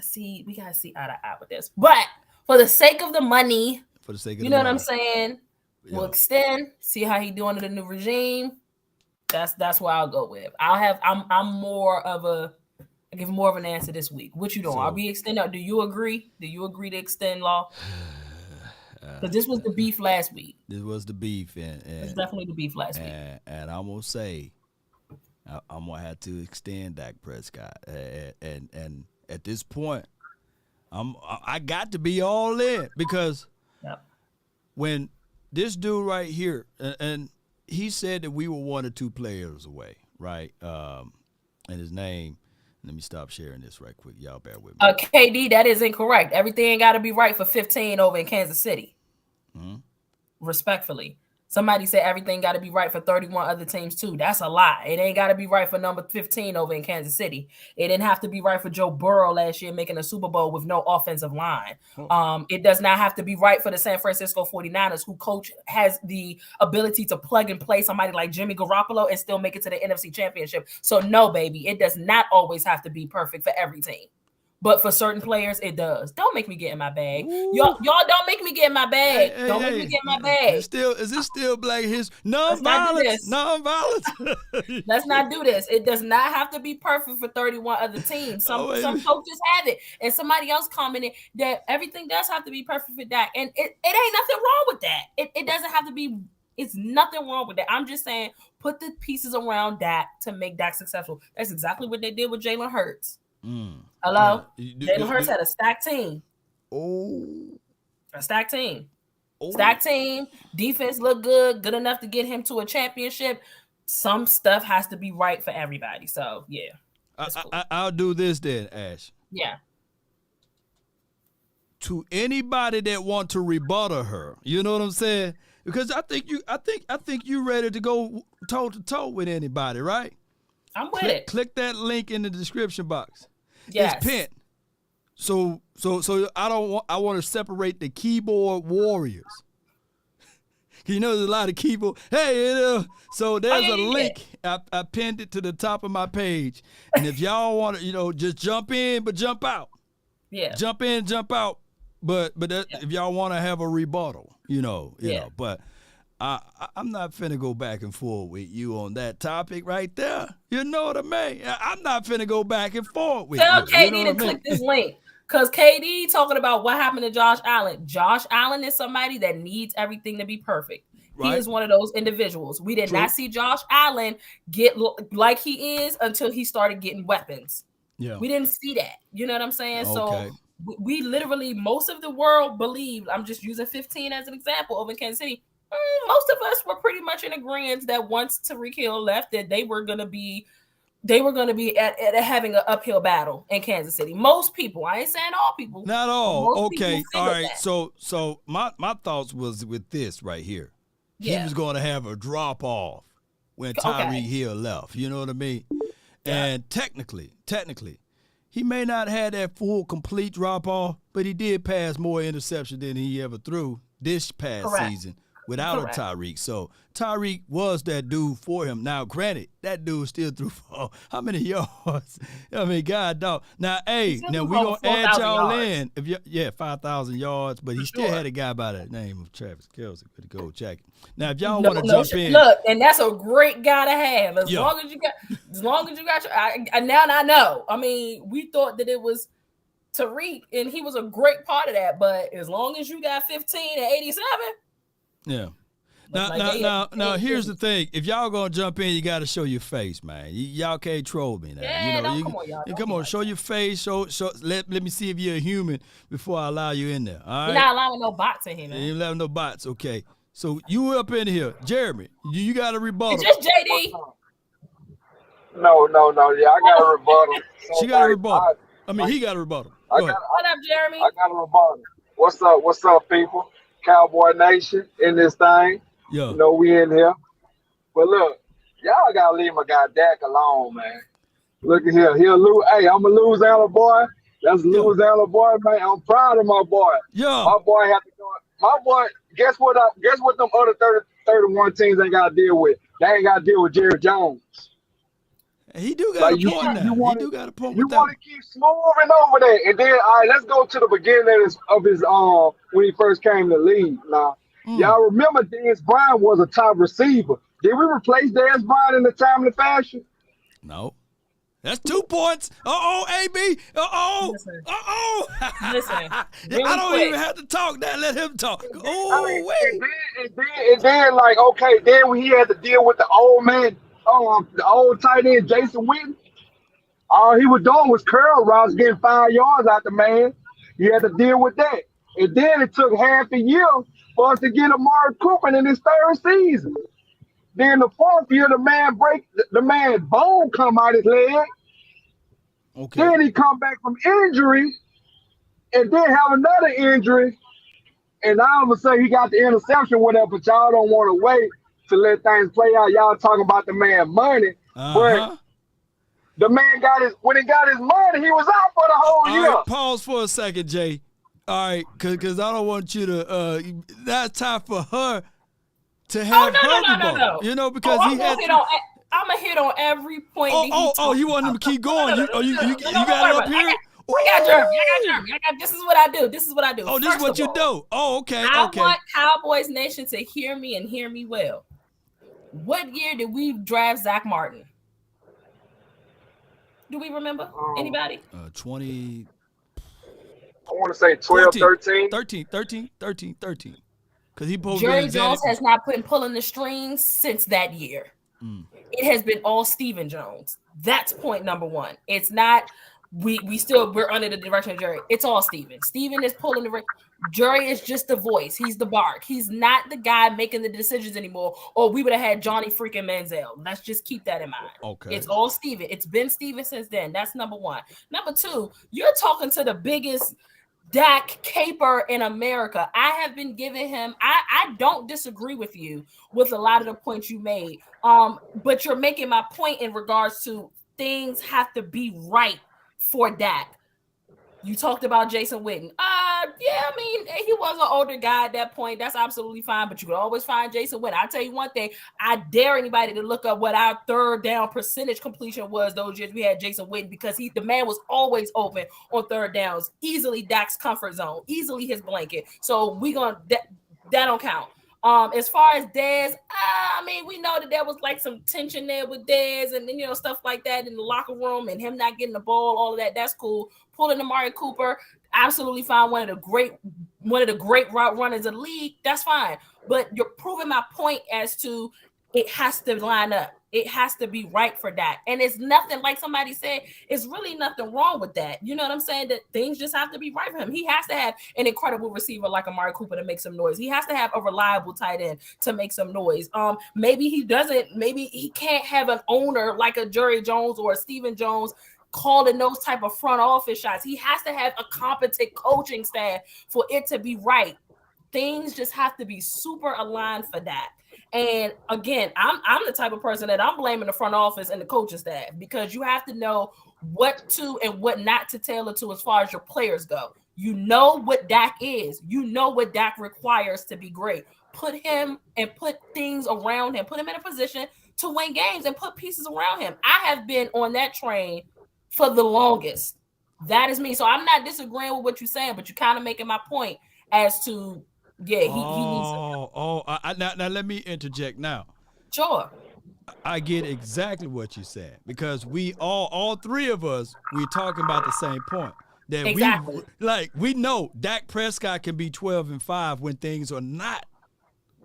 see eye to eye with this. But for the sake of the money, you know what I'm saying? Yeah. We'll extend, see how he doing under the new regime. That's what I'll go with. I'm more of I give more of an answer this week. What you doing? Are we extending? Do you agree? Do you agree to extend, Law? Because this was the beef last week. This was the beef, and it's definitely the beef last week. And I'm gonna say, I'm gonna have to extend Dak Prescott, and at this point, I got to be all in because when this dude right here, and he said that we were 1 or 2 players away, right? And his name. Let me stop sharing this right quick. Y'all bear with me. KD, that is incorrect. Everything got to be right for 15 over in Kansas City. Mm-hmm. Respectfully. Somebody said everything got to be right for 31 other teams too. That's a lie. It ain't got to be right for number 15 over in Kansas City. It didn't have to be right for Joe Burrow last year making a Super Bowl with no offensive line. It does not have to be right for the San Francisco 49ers, who coach has the ability to plug and play somebody like Jimmy Garoppolo and still make it to the NFC Championship. So no, baby, it does not always have to be perfect for every team. But for certain players, it does. Don't make me get in my bag. Y'all don't make me get in my bag. Don't make me get in my bag. Is this still Black history? Non-violence. Let's not do this. It does not have to be perfect for 31 other teams. Some coaches have it. And somebody else commented that everything does have to be perfect for Dak. And it ain't nothing wrong with that. It doesn't have to be. It's nothing wrong with that. I'm just saying, put the pieces around Dak to make Dak successful. That's exactly what they did with Jalen Hurts. Hello? Jalen Hurts had a stacked team. A stacked team. Stacked team. Defense looked good enough to get him to a championship. Some stuff has to be right for everybody. So, yeah. Cool. I'll do this then, Ash. Yeah. To anybody that want to rebuttal her, you know what I'm saying? Because I think you ready to go toe to toe with anybody, right? I'm with it. Click that link in the description box. Yes. It's pinned. So I want to separate the keyboard warriors. You know, there's a lot of keyboard. Hey, so there's a link. I pinned it to the top of my page. And if y'all want to, just jump in, but jump out. Yeah. Jump in, jump out. But if y'all want to have a rebuttal, you know. But I'm not finna go back and forth with you on that topic right there. You know what I mean? I'm not finna go back and forth with you. Tell KD to click this link. Because KD talking about what happened to Josh Allen. Josh Allen is somebody that needs everything to be perfect. Right. He is one of those individuals. We did not see Josh Allen get like he is until he started getting weapons. Yeah, we didn't see that. You know what I'm saying? Okay. So we literally, most of the world believed, I'm just using 15 as an example, over in Kansas City. Most of us were pretty much in agreement that once Tyreek Hill left, that they were going to be at having an uphill battle in Kansas City. Most people, I ain't saying all people. Not all. Okay. All right. That. So my thoughts was with this right here. Yeah. He was going to have a drop off when Tyreek Hill left. You know what I mean? Yeah. And technically, he may not have that full, complete drop off, but he did pass more interception than he ever threw this past season. without Correct. a Tyreek. So Tyreek was that dude for him. Now, granted, that dude still threw for how many yards? I mean, God, dog. Now, hey, still now threw we for gonna over add 4,000 y'all yards. in. If you 5,000 yards, but he For still sure. had a guy by the name of Travis Kelce with the gold jacket. Now, if y'all No, want to no, jump in, look, and that's a great guy to have. As Yeah. long as you got your, now I know. I mean, we thought that it was Tariq, and he was a great part of that. But as long as you got 15 and 87, yeah. like Now, here's the thing. If y'all gonna jump in, you got to show your face, man. Y'all can't troll me now. Yeah, come on, y'all. Come on, show your face. Show. Let me see if you're a human before I allow you in there. All right. You're not allowing no bots in here, man. You ain't allowing no bots. Okay. So you up in here, Jeremy? You got a rebuttal? It's just JD. No. Yeah, I got a rebuttal. She got a rebuttal. He got a rebuttal. Go ahead. What up, Jeremy? I got a rebuttal. What's up, people? Cowboy Nation in this thing. Yeah. You know, we in here. But look, y'all gotta leave my guy Dak alone, man. Look at here. He'll lose. Hey, I'm a Louisiana boy. That's a Louisiana boy, man. I'm proud of my boy. Yeah. My boy had to go. My boy, guess what them other 31 teams ain't gotta deal with? They ain't gotta deal with Jerry Jones. He do got a point now. He do got a point. You want to keep smoothing over there, and then all right, let's go to the beginning of his when he first came to the league. Now, y'all remember Dez Bryant was a top receiver. Did we replace Dez Bryant in a timely fashion? No. That's 2 points. AB. Listen. I don't even have to talk that. Let him talk. And then, like, okay, then when he had to deal with the old man, the old tight end Jason Witten, all he was doing was curl routes, getting 5 yards out the man. You had to deal with that. And then it took half a year for us to get Amari Cooper in his third season. Then the fourth year, the man's bone come out his leg. Okay. Then he come back from injury, and then have another injury. And all of a sudden, he got the interception, whatever. But y'all don't want to wait to let things play out. Y'all talking about the man money, but the man when he got his money, he was out for the whole year. All right, pause for a second, Jay. All right, because I don't want you to. That's time for her to have No. You know, because I'm gonna hit on every point. You want him to keep going? You got it up here? I got Jeremy. This is what I do. Oh, this is what you do. Oh, okay. I want Cowboys Nation to hear me and hear me well. What year did we draft Zach Martin? Do we remember? Anybody? 20. I want to say 12, 13. 13. Because he pulled Jerry Jones has not been pulling the strings since that year. It has been all Stephen Jones. That's point number one. It's not we're under the direction of Jerry. It's all Stephen. Stephen is pulling the ring. Jerry is just the voice. He's the bark. He's not the guy making the decisions anymore. Or we would have had Johnny freaking Manziel. Let's just keep that in mind. Okay. It's all Stephen. It's been Stephen since then. That's number one. Number two, you're talking to the biggest Dak caper in America. I have been giving him, I don't disagree with you with a lot of the points you made. But you're making my point in regards to things have to be right for Dak. You talked about Jason Witten. Yeah, I mean, he was an older guy at that point. That's absolutely fine, but you could always find Jason Witten. I'll tell you one thing. I dare anybody to look up what our third down percentage completion was those years we had Jason Witten, because the man was always open on third downs. Easily Dak's comfort zone. Easily his blanket. So that don't count. As far as Dez, I mean, we know that there was like some tension there with Dez and then, stuff like that in the locker room and him not getting the ball, all of that. That's cool. Pulling Amari Cooper, absolutely fine. One of the great route runners in the league. That's fine. But you're proving my point as to it has to line up. It has to be right for that. And it's nothing, like somebody said, it's really nothing wrong with that. You know what I'm saying? That things just have to be right for him. He has to have an incredible receiver like Amari Cooper to make some noise. He has to have a reliable tight end to make some noise. Maybe he can't have an owner like a Jerry Jones or a Stephen Jones calling those type of front office shots. He has to have a competent coaching staff for it to be right. Things just have to be super aligned for that. And again, I'm the type of person that I'm blaming the front office and the coaching staff, because you have to know what to and what not to tailor to as far as your players go. You know what Dak is. You know what Dak requires to be great. put him and put things around him, put him in a position to win games and put pieces around him. I have been on that train for the longest. That is me. So I'm not disagreeing with what you're saying, but you're kind of making my point as to, he needs to. Now let me interject now. Sure. I get exactly what you said, because we all three of us, we're talking about the same point. That exactly. we know Dak Prescott can be 12-5 when things are not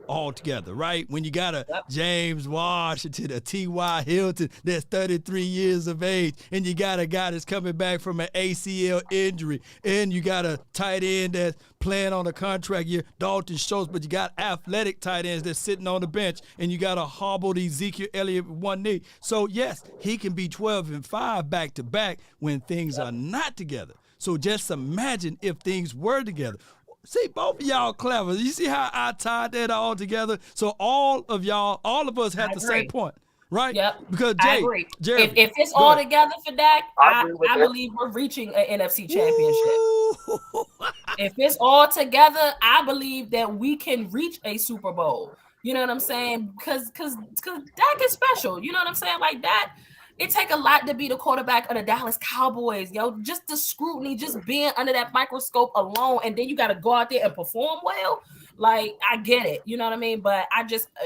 all together, right? When you got a James Washington, a T.Y. Hilton that's 33 years of age, and you got a guy that's coming back from an ACL injury, and you got a tight end that's playing on a contract year, Dalton Schultz, but you got athletic tight ends that's sitting on the bench, and you got a hobbled Ezekiel Elliott with one knee. So, yes, he can be 12-5 back-to-back when things are not together. So just imagine if things were together. See, both of y'all clever. You see how I tied that all together? So all of us had the same point, right? Yep. Because I agree. Jeremy, if it's all together for Dak, I that. believe we're reaching an NFC championship. If it's all together, I believe that we can reach a Super Bowl. You know what I'm saying? Because Dak is special. You know what I'm saying? Like that. It take a lot to be the quarterback of the Dallas Cowboys, yo. Just the scrutiny, just being under that microscope alone, and then you got to go out there and perform well. Like, I get it, you know what I mean? But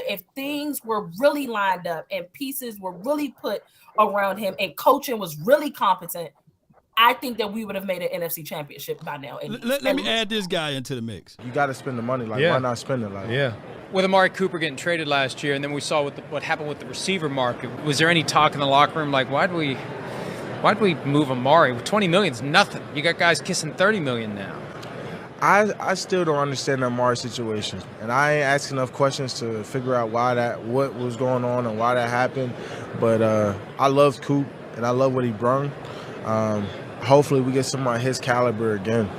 if things were really lined up and pieces were really put around him and coaching was really competent, I think that we would have made an NFC championship by now. Let me add this guy into the mix. You got to spend the money. Why not spend it? With Amari Cooper getting traded last year, and then we saw what happened with the receiver market. Was there any talk in the locker room like, why'd we move Amari? $20 million is nothing. You got guys kissing $30 million now. I still don't understand the Amari situation, and I ain't asked enough questions to figure out what was going on and why that happened. But I love Coop, and I love what he brung. Hopefully we get somebody his caliber again.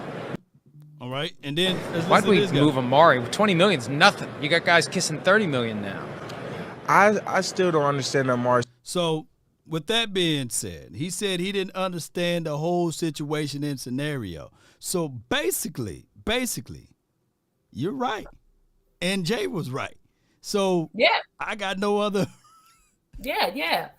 All right, and then why'd we move Amari? $20 million is nothing. You got guys kissing $30 million now. I still don't understand Amari. So, with that being said, he said he didn't understand the whole situation and scenario. So basically, you're right, and Jay was right. So I got no other. Conversation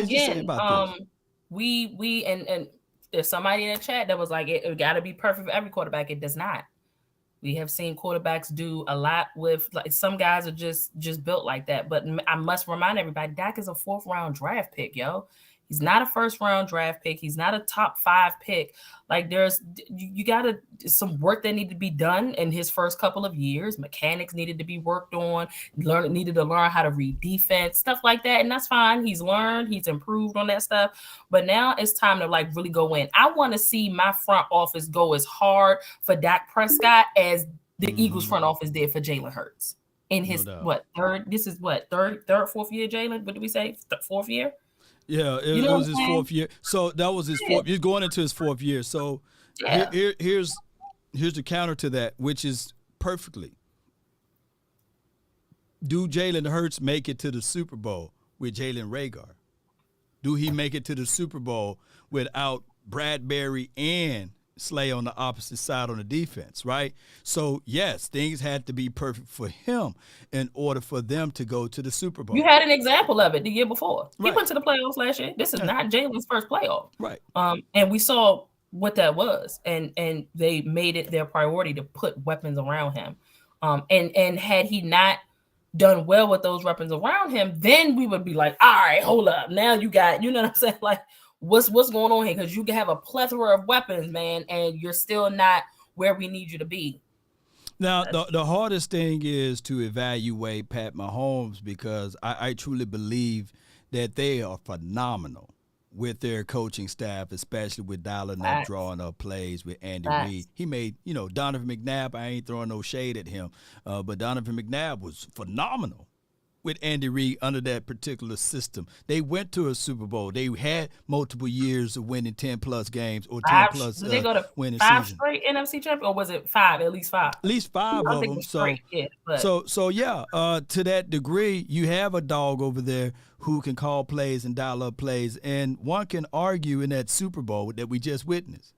to say about this. We and there's somebody in the chat that was like, it got to be perfect for every quarterback. It does not. We have seen quarterbacks do a lot with, like, some guys are just built like that. But I must remind everybody, Dak is a 4th-round draft pick, yo. He's not a 1st-round draft pick. He's not a top 5 pick. Like, you got some work that needed to be done in his first couple of years. Mechanics needed to be worked on. Needed to learn how to read defense, stuff like that. And that's fine. He's learned. He's improved on that stuff. But now it's time to, like, really go in. I want to see my front office go as hard for Dak Prescott as the Eagles front office did for Jalen Hurts. In his, third, 4th year, Jalen? What did we say? 4th year? Yeah, it was his 4th year. So that was his 4th. He's going into his 4th year. So here's the counter to that, which is perfectly. Do Jalen Hurts make it to the Super Bowl with Jalen Reagor? Do he make it to the Super Bowl without Bradbury and Slay on the opposite side on the defense, right? So, yes, things had to be perfect for him in order for them to go to the Super Bowl. You had an example of it the year before. Right. He went to the playoffs last year. This is not Jalen's first playoff. Right. And we saw what that was. And they made it their priority to put weapons around him. And had he not done well with those weapons around him, then we would be like, all right, hold up. Now you got, you know what I'm saying? Like, what's going on here? Because you can have a plethora of weapons, man, and you're still not where we need you to be. Now, the hardest thing is to evaluate Pat Mahomes, because I truly believe that they are phenomenal with their coaching staff, especially with dialing up, drawing up plays with Andy Reid. He made, Donovan McNabb, I ain't throwing no shade at him, but Donovan McNabb was phenomenal with Andy Reid under that particular system. They went to a Super Bowl. They had multiple years of winning 10-plus games or 10-plus Did they go to winning 5 season. straight NFC champions, or was it 5? At least 5. At least 5 of them. To that degree, you have a dog over there who can call plays and dial up plays, and one can argue in that Super Bowl that we just witnessed.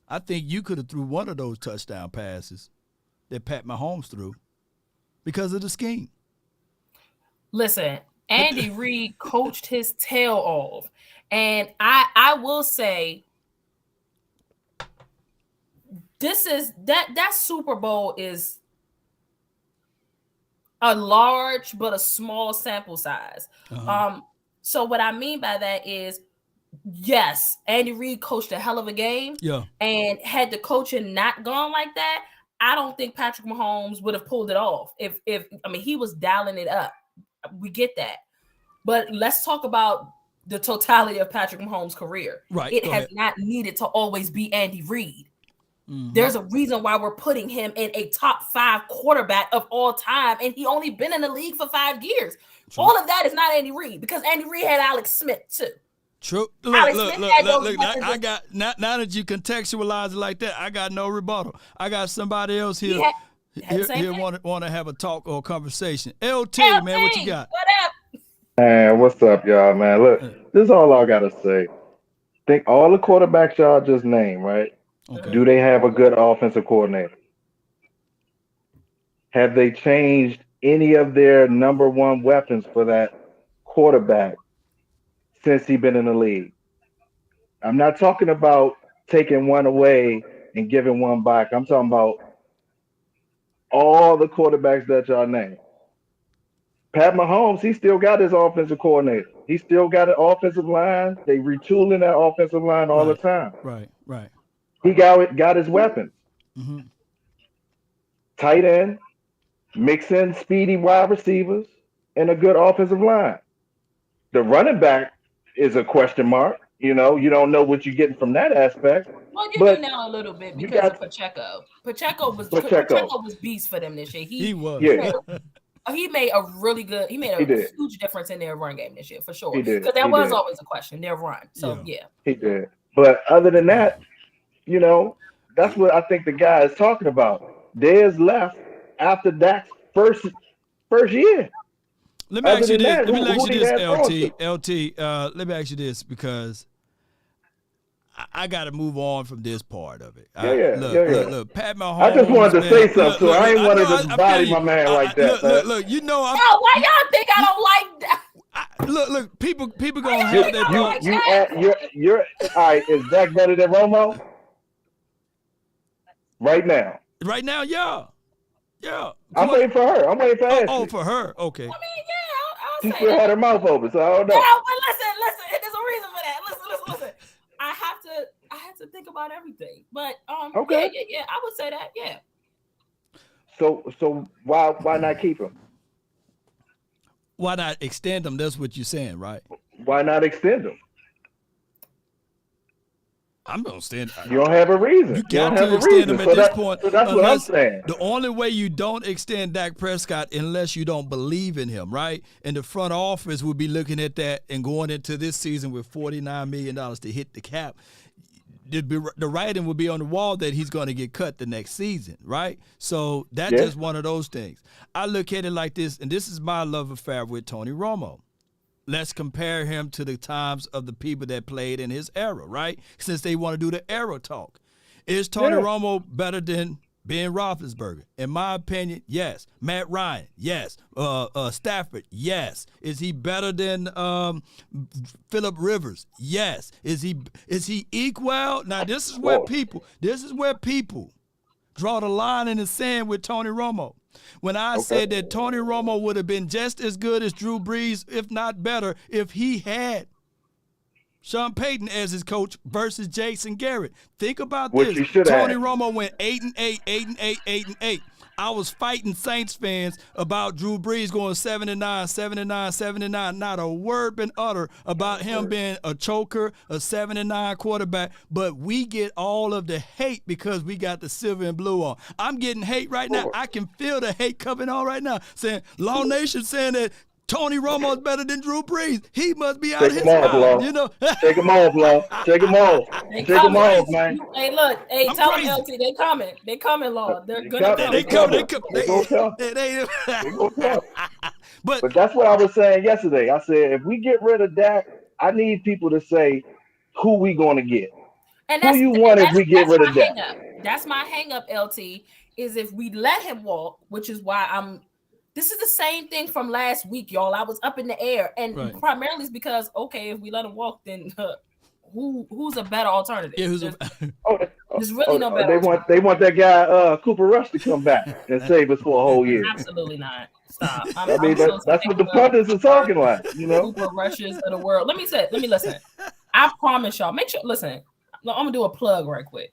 I think you could have threw one of those touchdown passes that Pat Mahomes threw because of the scheme. Listen, Andy Reid coached his tail off. And I will say this is that Super Bowl is a large but a small sample size. So what I mean by that is, yes, Andy Reid coached a hell of a game. Yeah. And had the coaching not gone like that, I don't think Patrick Mahomes would have pulled it off. If he was dialing it up. We get that. But let's talk about the totality of Patrick Mahomes' career. Right. It has not needed to always be Andy Reid. Mm-hmm. There's a reason why we're putting him in a top 5 quarterback of all time, and he only been in the league for 5 years. True. All of that is not Andy Reid, because Andy Reid had Alex Smith too. True. Look. I got now that you contextualize it like that, I got no rebuttal. I got somebody else here. Here want to have a talk or a conversation. LT, man, what you got? What up? Man, what's up, y'all, man? Look, this is all I gotta say. Think all the quarterbacks y'all just named, right? Okay. Do they have a good offensive coordinator? Have they changed any of their number one weapons for that quarterback since he's been in the league? I'm not talking about taking one away and giving one back. I'm talking about all the quarterbacks that y'all named. Pat Mahomes, he still got his offensive coordinator. He still got an offensive line. They retooling that offensive line all the time. Right. He got his weapons. Mm-hmm. Tight end, mix in speedy wide receivers, and a good offensive line. The running back is a question mark. You don't know what you're getting from that aspect. Well, you do now a little bit because of Pacheco. Pacheco was beast for them this year. He was. Yeah. He made a huge difference in their run game this year, for sure. Because that was always a question, their run. So, yeah. He did. But other than that, that's what I think the guy is talking about. Dez left after Dak's first year. Let me ask you this, LT. Let me ask you this, because I got to move on from this part of it. Look, Pat Mahomes. I just wanted to say something, so I ain't wanted to body my man like that. Look, why y'all think I don't like that? Look, people gonna have their thoughts. You're all right. Is Dak better than Romo? Right now, yeah. I'm waiting for her. I'm waiting for Ashley. Oh, for her. Okay. I mean, I'll She say still that. had her mouth open, so I don't know. Yeah, but listen. There's a reason for that. Listen. I have to think about everything. But okay. Yeah, I would say that. Yeah. So why not keep him? Why not extend them? That's what you're saying, right? Why not extend him? I'm gonna stand. You don't have a reason. You got to extend him at this point. So that's what I'm saying. The only way you don't extend Dak Prescott unless you don't believe in him, right? And the front office would be looking at that and going into this season with $49 million to hit the cap. The writing would be on the wall that he's going to get cut the next season, right? So that's just one of those things. I look at it like this, and this is my love affair with Tony Romo. Let's compare him to the times of the people that played in his era, right? Since they want to do the era talk. Is Tony Romo better than Ben Roethlisberger? In my opinion, yes. Matt Ryan, yes. Stafford, yes. Is he better than Phillip Rivers? Yes. Is he equal? Now this is where people draw the line in the sand with Tony Romo. When I said that Tony Romo would have been just as good as Drew Brees, if not better, if he had Sean Payton as his coach versus Jason Garrett. Think about this. Tony Romo went 8-8, 8-8, 8-8. I was fighting Saints fans about Drew Brees going 7-9, 7-9, 7-9. Not a word been uttered about him being a choker, a 7-9 quarterback. But we get all of the hate because we got the silver and blue on. I'm getting hate right now. I can feel the hate coming on right now. Saying Law Nation saying that Tony Romo is better than Drew Brees. He must be out of his mind, you know. Take him off, Law. Take him off. Take him off, man. Hey, look. Hey, tell them, LT, they coming. They coming, Law. They're gonna come. They come. But that's what I was saying yesterday. I said, if we get rid of Dak, I need people to say who we going to get. And who you want if we get rid of Dak. That's my hang up, LT. is if we let him walk, which is why this is the same thing from last week, y'all. I was up in the air, and primarily it's because, okay, if we let him walk, then who's a better alternative? Yeah, there's really no better. They want that guy Cooper Rush to come back and save us for a whole year. Absolutely not. Stop. That's what the pundits are talking like. Cooper Rushes of the world. Let me listen. I promise y'all. Make sure. Listen. I'm gonna do a plug right quick.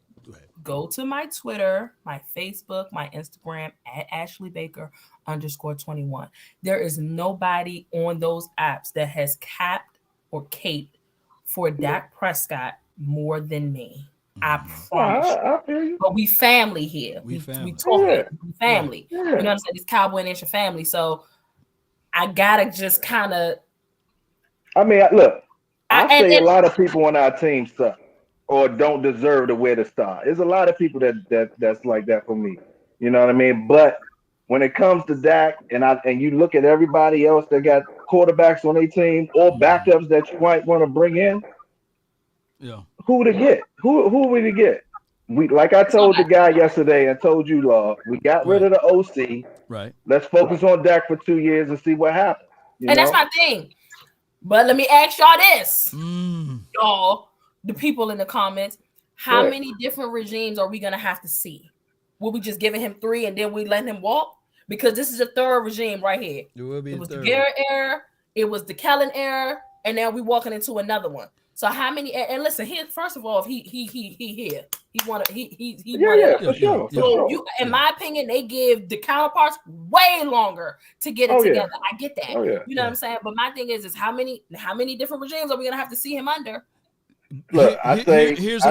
Go to my Twitter, my Facebook, my Instagram at Ashley Baker _21. There is nobody on those apps that has capped or caped for Dak Prescott more than me. I promise. I feel you. But we family here. We talking. Yeah. We family. Yeah. You know what I'm saying? It's Cowboy Nation family. So I gotta just kind of. I mean, look. I say a lot of people on our team suck or don't deserve to wear the star. There's a lot of people that's like that for me. You know what I mean? But when it comes to Dak, and you look at everybody else that got quarterbacks on their team or backups that you might want to bring in, who to get? Who we to get? We, like I told the guy yesterday and told you, Law, we got rid of the OC. Right. Let's focus on Dak for 2 years and see what happens. That's my thing. But let me ask y'all this, y'all, the people in the comments, how many different regimes are we going to have to see? Will we just giving him 3 and then we let him walk? Because this is a third regime right here. It was the Garrett era, it was the Kellen era, and now we're walking into another one. So how many? And listen, here first of all, if he here, he wanted for sure. So in my opinion, they give the counterparts way longer to get it together. I get that. You know what I'm saying? But my thing is how many different regimes are we gonna have to see him under? Look, I say, this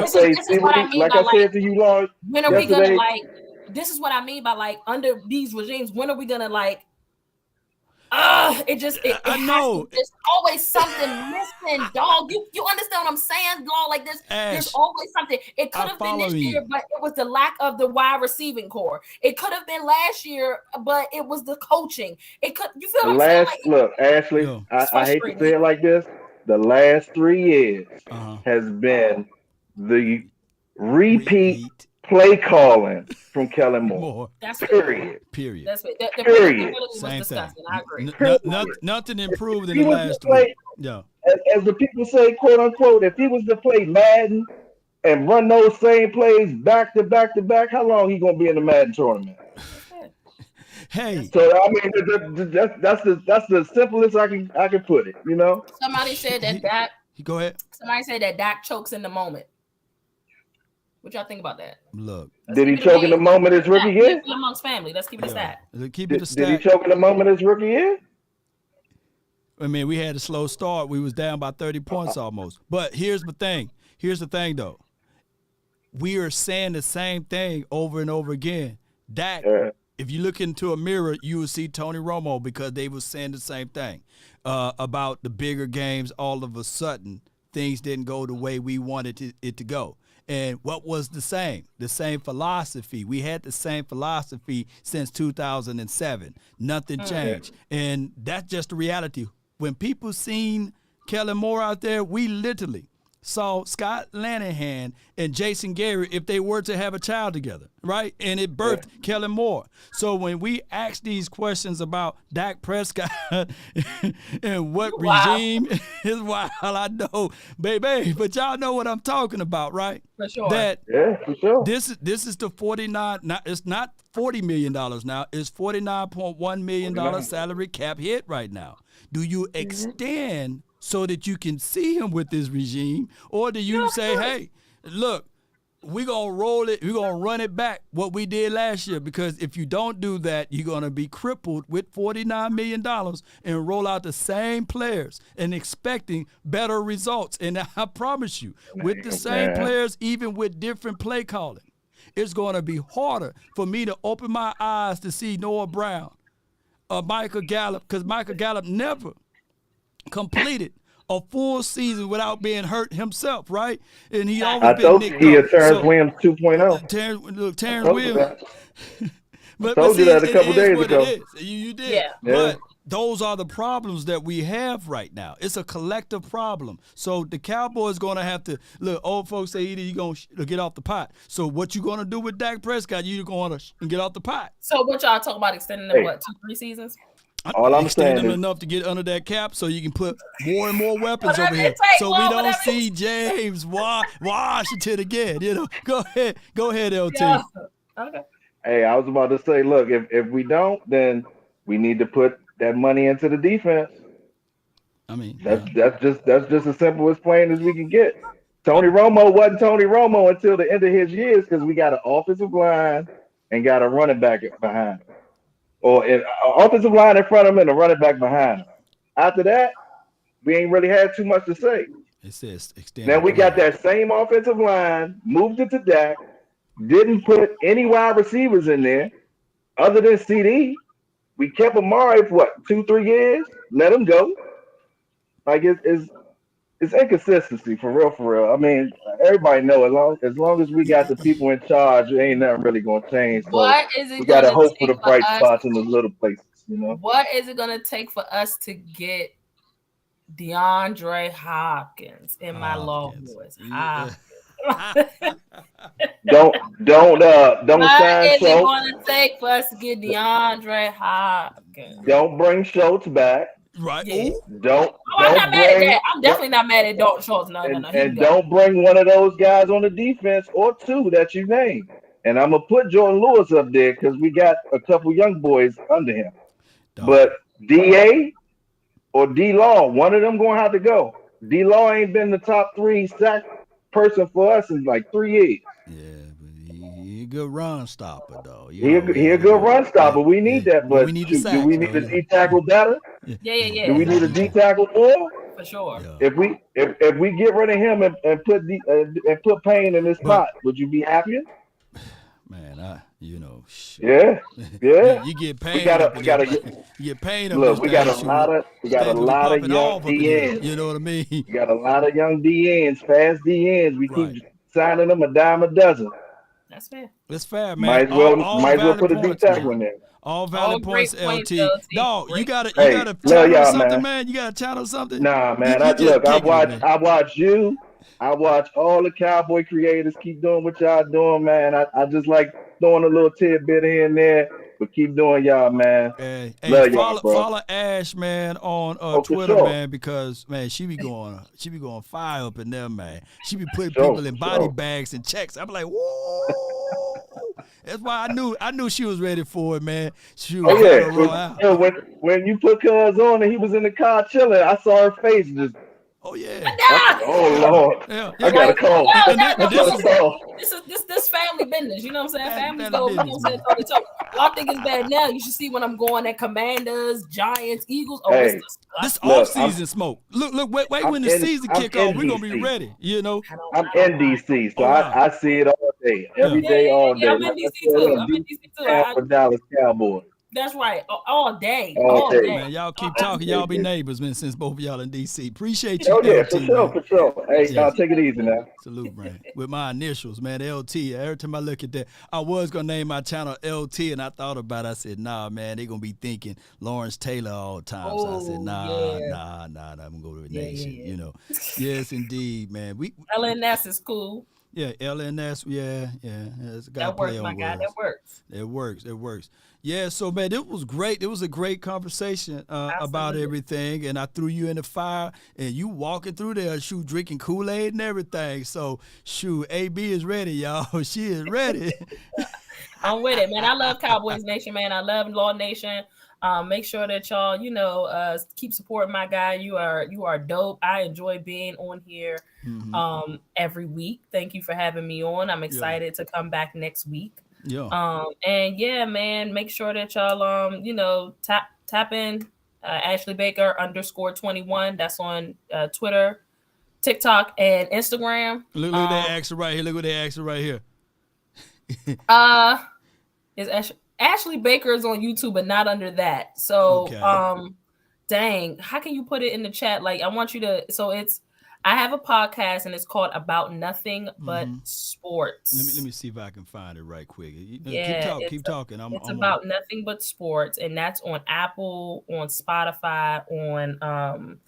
is what I mean like by, I said to you, Lord. When are we gonna This is what I mean by under these regimes. When are we gonna I know there's always something missing, dog. You understand what I'm saying, dog? Like this, there's always something. It could have been this year, but it was the lack of the wide receiving core. It could have been last year, but it was the coaching. It could. You feel what I'm saying? Look, Ashley, I hate to say it like this. The last 3 years has been the repeat play calling from Kellen Moore. That's period. That's it. Period. Same thing. I agree. Nothing improved in the last week. Yeah. As the people say, quote unquote, if he was to play Madden and run those same plays back to back to back, how long he gonna be in the Madden tournament? Hey. So I mean, that's the simplest I can put it. You know. Somebody said that Dak. Go ahead. Somebody said that Dak chokes in the moment. What y'all think about that? Look, did he choke in the moment his rookie year? Amongst family, let's keep it a stat. Keep it a stat. Did he choke in the moment his rookie year? I mean, we had a slow start. We was down by 30 points almost. But here's the thing. Here's the thing, though. We are saying the same thing over and over again. Dak, if you look into a mirror, you will see Tony Romo because they were saying the same thing about the bigger games. All of a sudden, things didn't go the way we wanted it to go. And what was the same? The same philosophy. We had the same philosophy since 2007. Nothing changed. And that's just the reality. When people seen Kellen Moore out there, we literally saw Scott Lanahan and Jason Gary if they were to have a child together, right? And it birthed Kellen Moore. So when we ask these questions about Dak Prescott and what regime is wild, I know, baby, but y'all know what I'm talking about, right? For sure. For sure. This is the 49. It's not $40 million now. It's $49.1 million salary cap hit right now. Do you extend so that you can see him with this regime, or do you say, hey, look, we're going to roll it, we're going to run it back what we did last year? Because if you don't do that, you're going to be crippled with $49 million and roll out the same players and expecting better results. And I promise you, with the same players, even with different play calling, it's going to be harder for me to open my eyes to see Noah Brown or Michael Gallup, because Michael Gallup never completed a full season without being hurt himself, right? And he always been nicked up. He a Terrence Williams 2.0. Terrence Williams. I told you that a couple days ago. You did. Yeah. But those are the problems that we have right now. It's a collective problem. So the Cowboys going to have to look. Old folks say either you're going to get off the pot. So what you going to do with Dak Prescott? You're going to get off the pot. So what y'all talking about extending them? What, 2-3 seasons? All I'm Extend saying them is enough to get under that cap so you can put more and more weapons Whatever over here. it takes, So Lord, we don't whatever see James Washington again. You know, go ahead, LT. Yeah. Okay. hey, I was about to say, look, if we don't, then we need to put that money into the defense. I mean, That's just as simple as plain as we can get. Tony Romo wasn't Tony Romo until the end of his years because we got an offensive line and got a running back behind him, or an offensive line in front of him and a running back behind him. After that, we ain't really had too much to say. it says extend. Now we got that same offensive line, moved it to Dak, didn't put any wide receivers in there other than CD. We kept Amari for what, 2-3 years? Let him go. Like it's inconsistency for real. I mean, everybody know as long as we got the people in charge, it ain't nothing really gonna change. So What is it we gotta gonna hope for take the bright us? spots in the little places, you know. What is it gonna take for us to get DeAndre Hopkins in my law voice? Don't What sign is it Schultz. gonna take for us to get DeAndre Hopkins? Don't bring Schultz back. Right. Yeah. Don't I'm not mad at bring that. I'm definitely not mad at Dalton Schultz. No. He and can go. don't bring one of those guys on the defense or two that you named. And I'm gonna put Jordan Lewis up there because we got a couple young boys under him. But DA or D Law, one of them gonna have to go. D Law ain't been the top 3 sack person for us in like 3 years. Yeah, but he a good run stopper though. He a good run stopper. We need that, but we need do sacks, we need though, a D tackle better? Yeah. Do we need a D tackle more? For sure. Yeah. If we get rid of him and put Payne in this spot, would you be happier? Man, shoot. Yeah. You get paid. You get paid. Look, we got a lot of young DNs. You know what I mean? We got a lot of young DNs, fast DNs. We keep signing them a dime a dozen. That's fair. It's fair, man. Might as well put a D tackle in there. All valid points, LT. Dog, you gotta channel something, man. You gotta channel something. Nah, man. I watch you. I watch all the Cowboy creators keep doing what y'all doing, man. I just like throwing a little tidbit here and there, but keep doing y'all, man. Hey, y'all, follow Ash, man, on Twitter, sure. man, because man, she be going fire up in there, man. She be putting people in body bags and checks. I'm like, whoa. That's why I knew she was ready for it, man. She was when you put Cuz on and he was in the car chilling, I saw her face just. Oh yeah. Oh Lord. Yeah. I got a call. This family business. You know what I'm saying? Families go. You know what I'm saying? Y'all think it's bad now. You should see when I'm going at Commanders, Giants, Eagles. Oh, Hey, this off-season smoke. Look, wait when the season kick off, we're gonna be ready. You know. I'm in DC, so I see it all day. Every day, all day. I'm in DC too. I'm in DC too. For Dallas Cowboys. That's right. All day. All day. Man, y'all keep talking. Y'all be neighbors, man, since both of y'all in D.C. Appreciate you, Oh, yeah, LT, for sure. Hey, y'all take it easy now. Salute, man. With my initials, man, LT. Every time I look at that, I was going to name my channel LT, and I thought about it. I said, nah, man, they going to be thinking Lawrence Taylor all the time. So I said, nah, I'm going to go to the nation, you know. Yes, indeed, man. LNS is cool. Yeah, LNS, yeah. That works, my guy. That works. It works. Yeah, so, man, it was great. It was a great conversation about everything, and I threw you in the fire, and you walking through there, drinking Kool-Aid and everything. So, AB is ready, y'all. She is ready. I'm with it, man. I love Cowboys Nation, man. I love Law Nation. Make sure that y'all, keep supporting my guy. You are dope. I enjoy being on here every week. Thank you for having me on. I'm excited to come back next week. Yeah. And yeah, man, make sure that y'all tap in Ashley Baker _21. That's on Twitter, TikTok, and Instagram. Look at that action right here. Look at that action right here. Is Ashley Baker is on YouTube, but not under that. So, dang, how can you put it in the chat? Like, I want you to. So I have a podcast and it's called About Nothing But Mhm. Sports. Let me see if I can find it right quick. Yeah, Keep talking. it's I'm about nothing but sports, and that's on Apple, on Spotify, on hold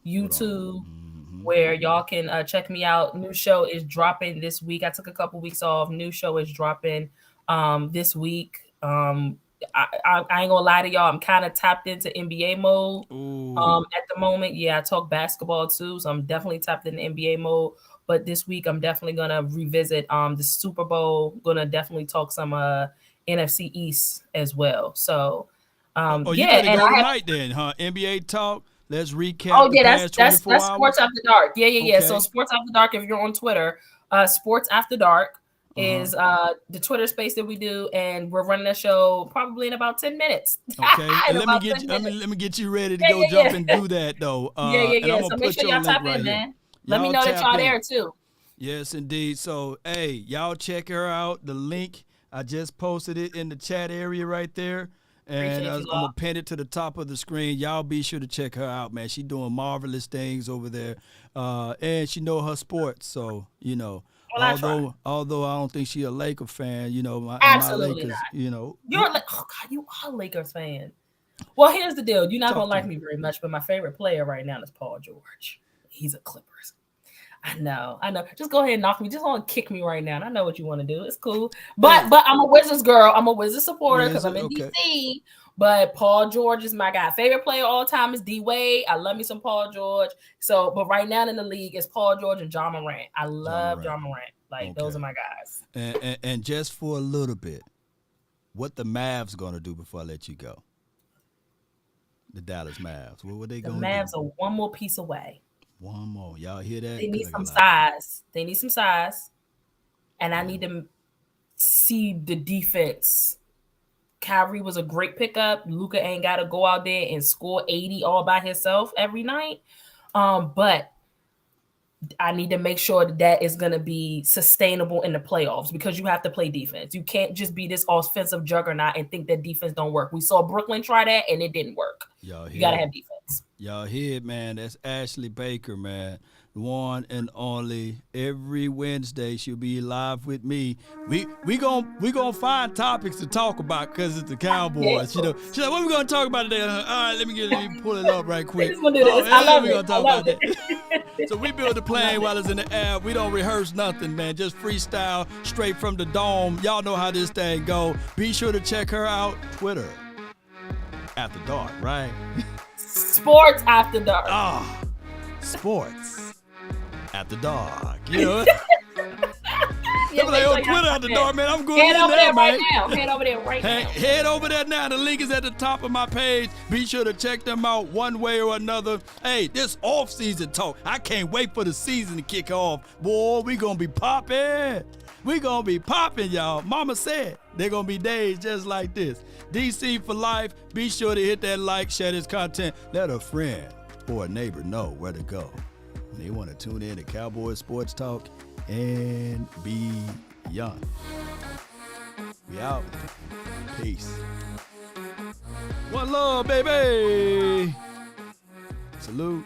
YouTube, on. where y'all can check me out. New show is dropping this week. I took a couple weeks off. New show is dropping this week. I ain't gonna lie to y'all. I'm kind of tapped into NBA mode at the moment. Yeah, I talk basketball too, so I'm definitely tapped into NBA mode. But this week, I'm definitely gonna revisit the Super Bowl. Gonna definitely talk some NFC East as well. So You yeah, better and go I have. tonight then, huh? NBA talk. Let's recap Oh the yeah, past 24 that's hours. Sports After Dark. Yeah. So Okay. Sports After Dark, if you're on Twitter, Sports After Dark is the Twitter space that we do, and we're running a show probably in about 10 minutes. Okay. In And about 10 minutes. let me get you ready to Yeah, go yeah, jump yeah. and do that though. Yeah. And I'm gonna So make put sure your y'all link tap right in, here. man. Let me Y'all know that tap y'all in. there too. Yes, indeed. So, hey, y'all check her out. The link, I just posted it in the chat area right there. And Appreciate I'm you going all. to pin it to the top of the screen. Y'all be sure to check her out, man. She doing marvelous things over there. And she know her sports. So, Well, I try. although I don't think she a Laker fan, my Absolutely Lakers, not. You're like, oh God, you are a Lakers fan. Well, here's the deal. You're not Talk gonna to like me. me very much, but my favorite player right now is Paul George. He's a Clippers. I know. Just go ahead and knock me. Just want to kick me right now. And I know what you want to do. It's cool. But I'm a Wizards girl. I'm a Wizards supporter because I'm in Okay. DC. But Paul George is my guy. Favorite player of all time is D Wade. I love me some Paul George. So, but right now in the league is Paul George and John Morant. I love John Morant. Like those are my guys. And just for a little bit, what the Mavs gonna do before I let you go? The Dallas Mavs. What were they The gonna do? Mavs are one more piece away. One more. Y'all hear that? They need some size. And I need to see the defense. Kyrie was a great pickup. Luka ain't got to go out there and score 80 all by himself every night. But I need to make sure that is going to be sustainable in the playoffs because you have to play defense. You can't just be this offensive juggernaut and think that defense don't work. We saw Brooklyn try that and it didn't work. You got to have defense. Y'all hear it, man. That's Ashley Baker, man. One and only. Every Wednesday she'll be live with me. We gonna find topics to talk about because it's the Cowboys. She's like, what we gonna talk about today? All right, let me pull it up right quick. I love it. So we build the plane while it's in the air. We don't rehearse nothing, man. Just freestyle straight from the dome. Y'all know how this thing go. Be sure to check her out. Twitter. After dark, right? Sports After Dark. Sports After Dark. I'm like, on Twitter After Dark, man. I'm going Head over there man. right now. Head over there right now. Head over there now. The link is at the top of my page. Be sure to check them out one way or another. Hey, this off-season talk. I can't wait for the season to kick off. Boy, we gonna be popping. We gonna be popping, y'all. Mama said they're gonna be days just like this. DC for life. Be sure to hit that like, share this content. Let a friend or a neighbor know where to go when they want to tune in to Cowboys Sports Talk and beyond. We out. Peace. One love, baby. Salute.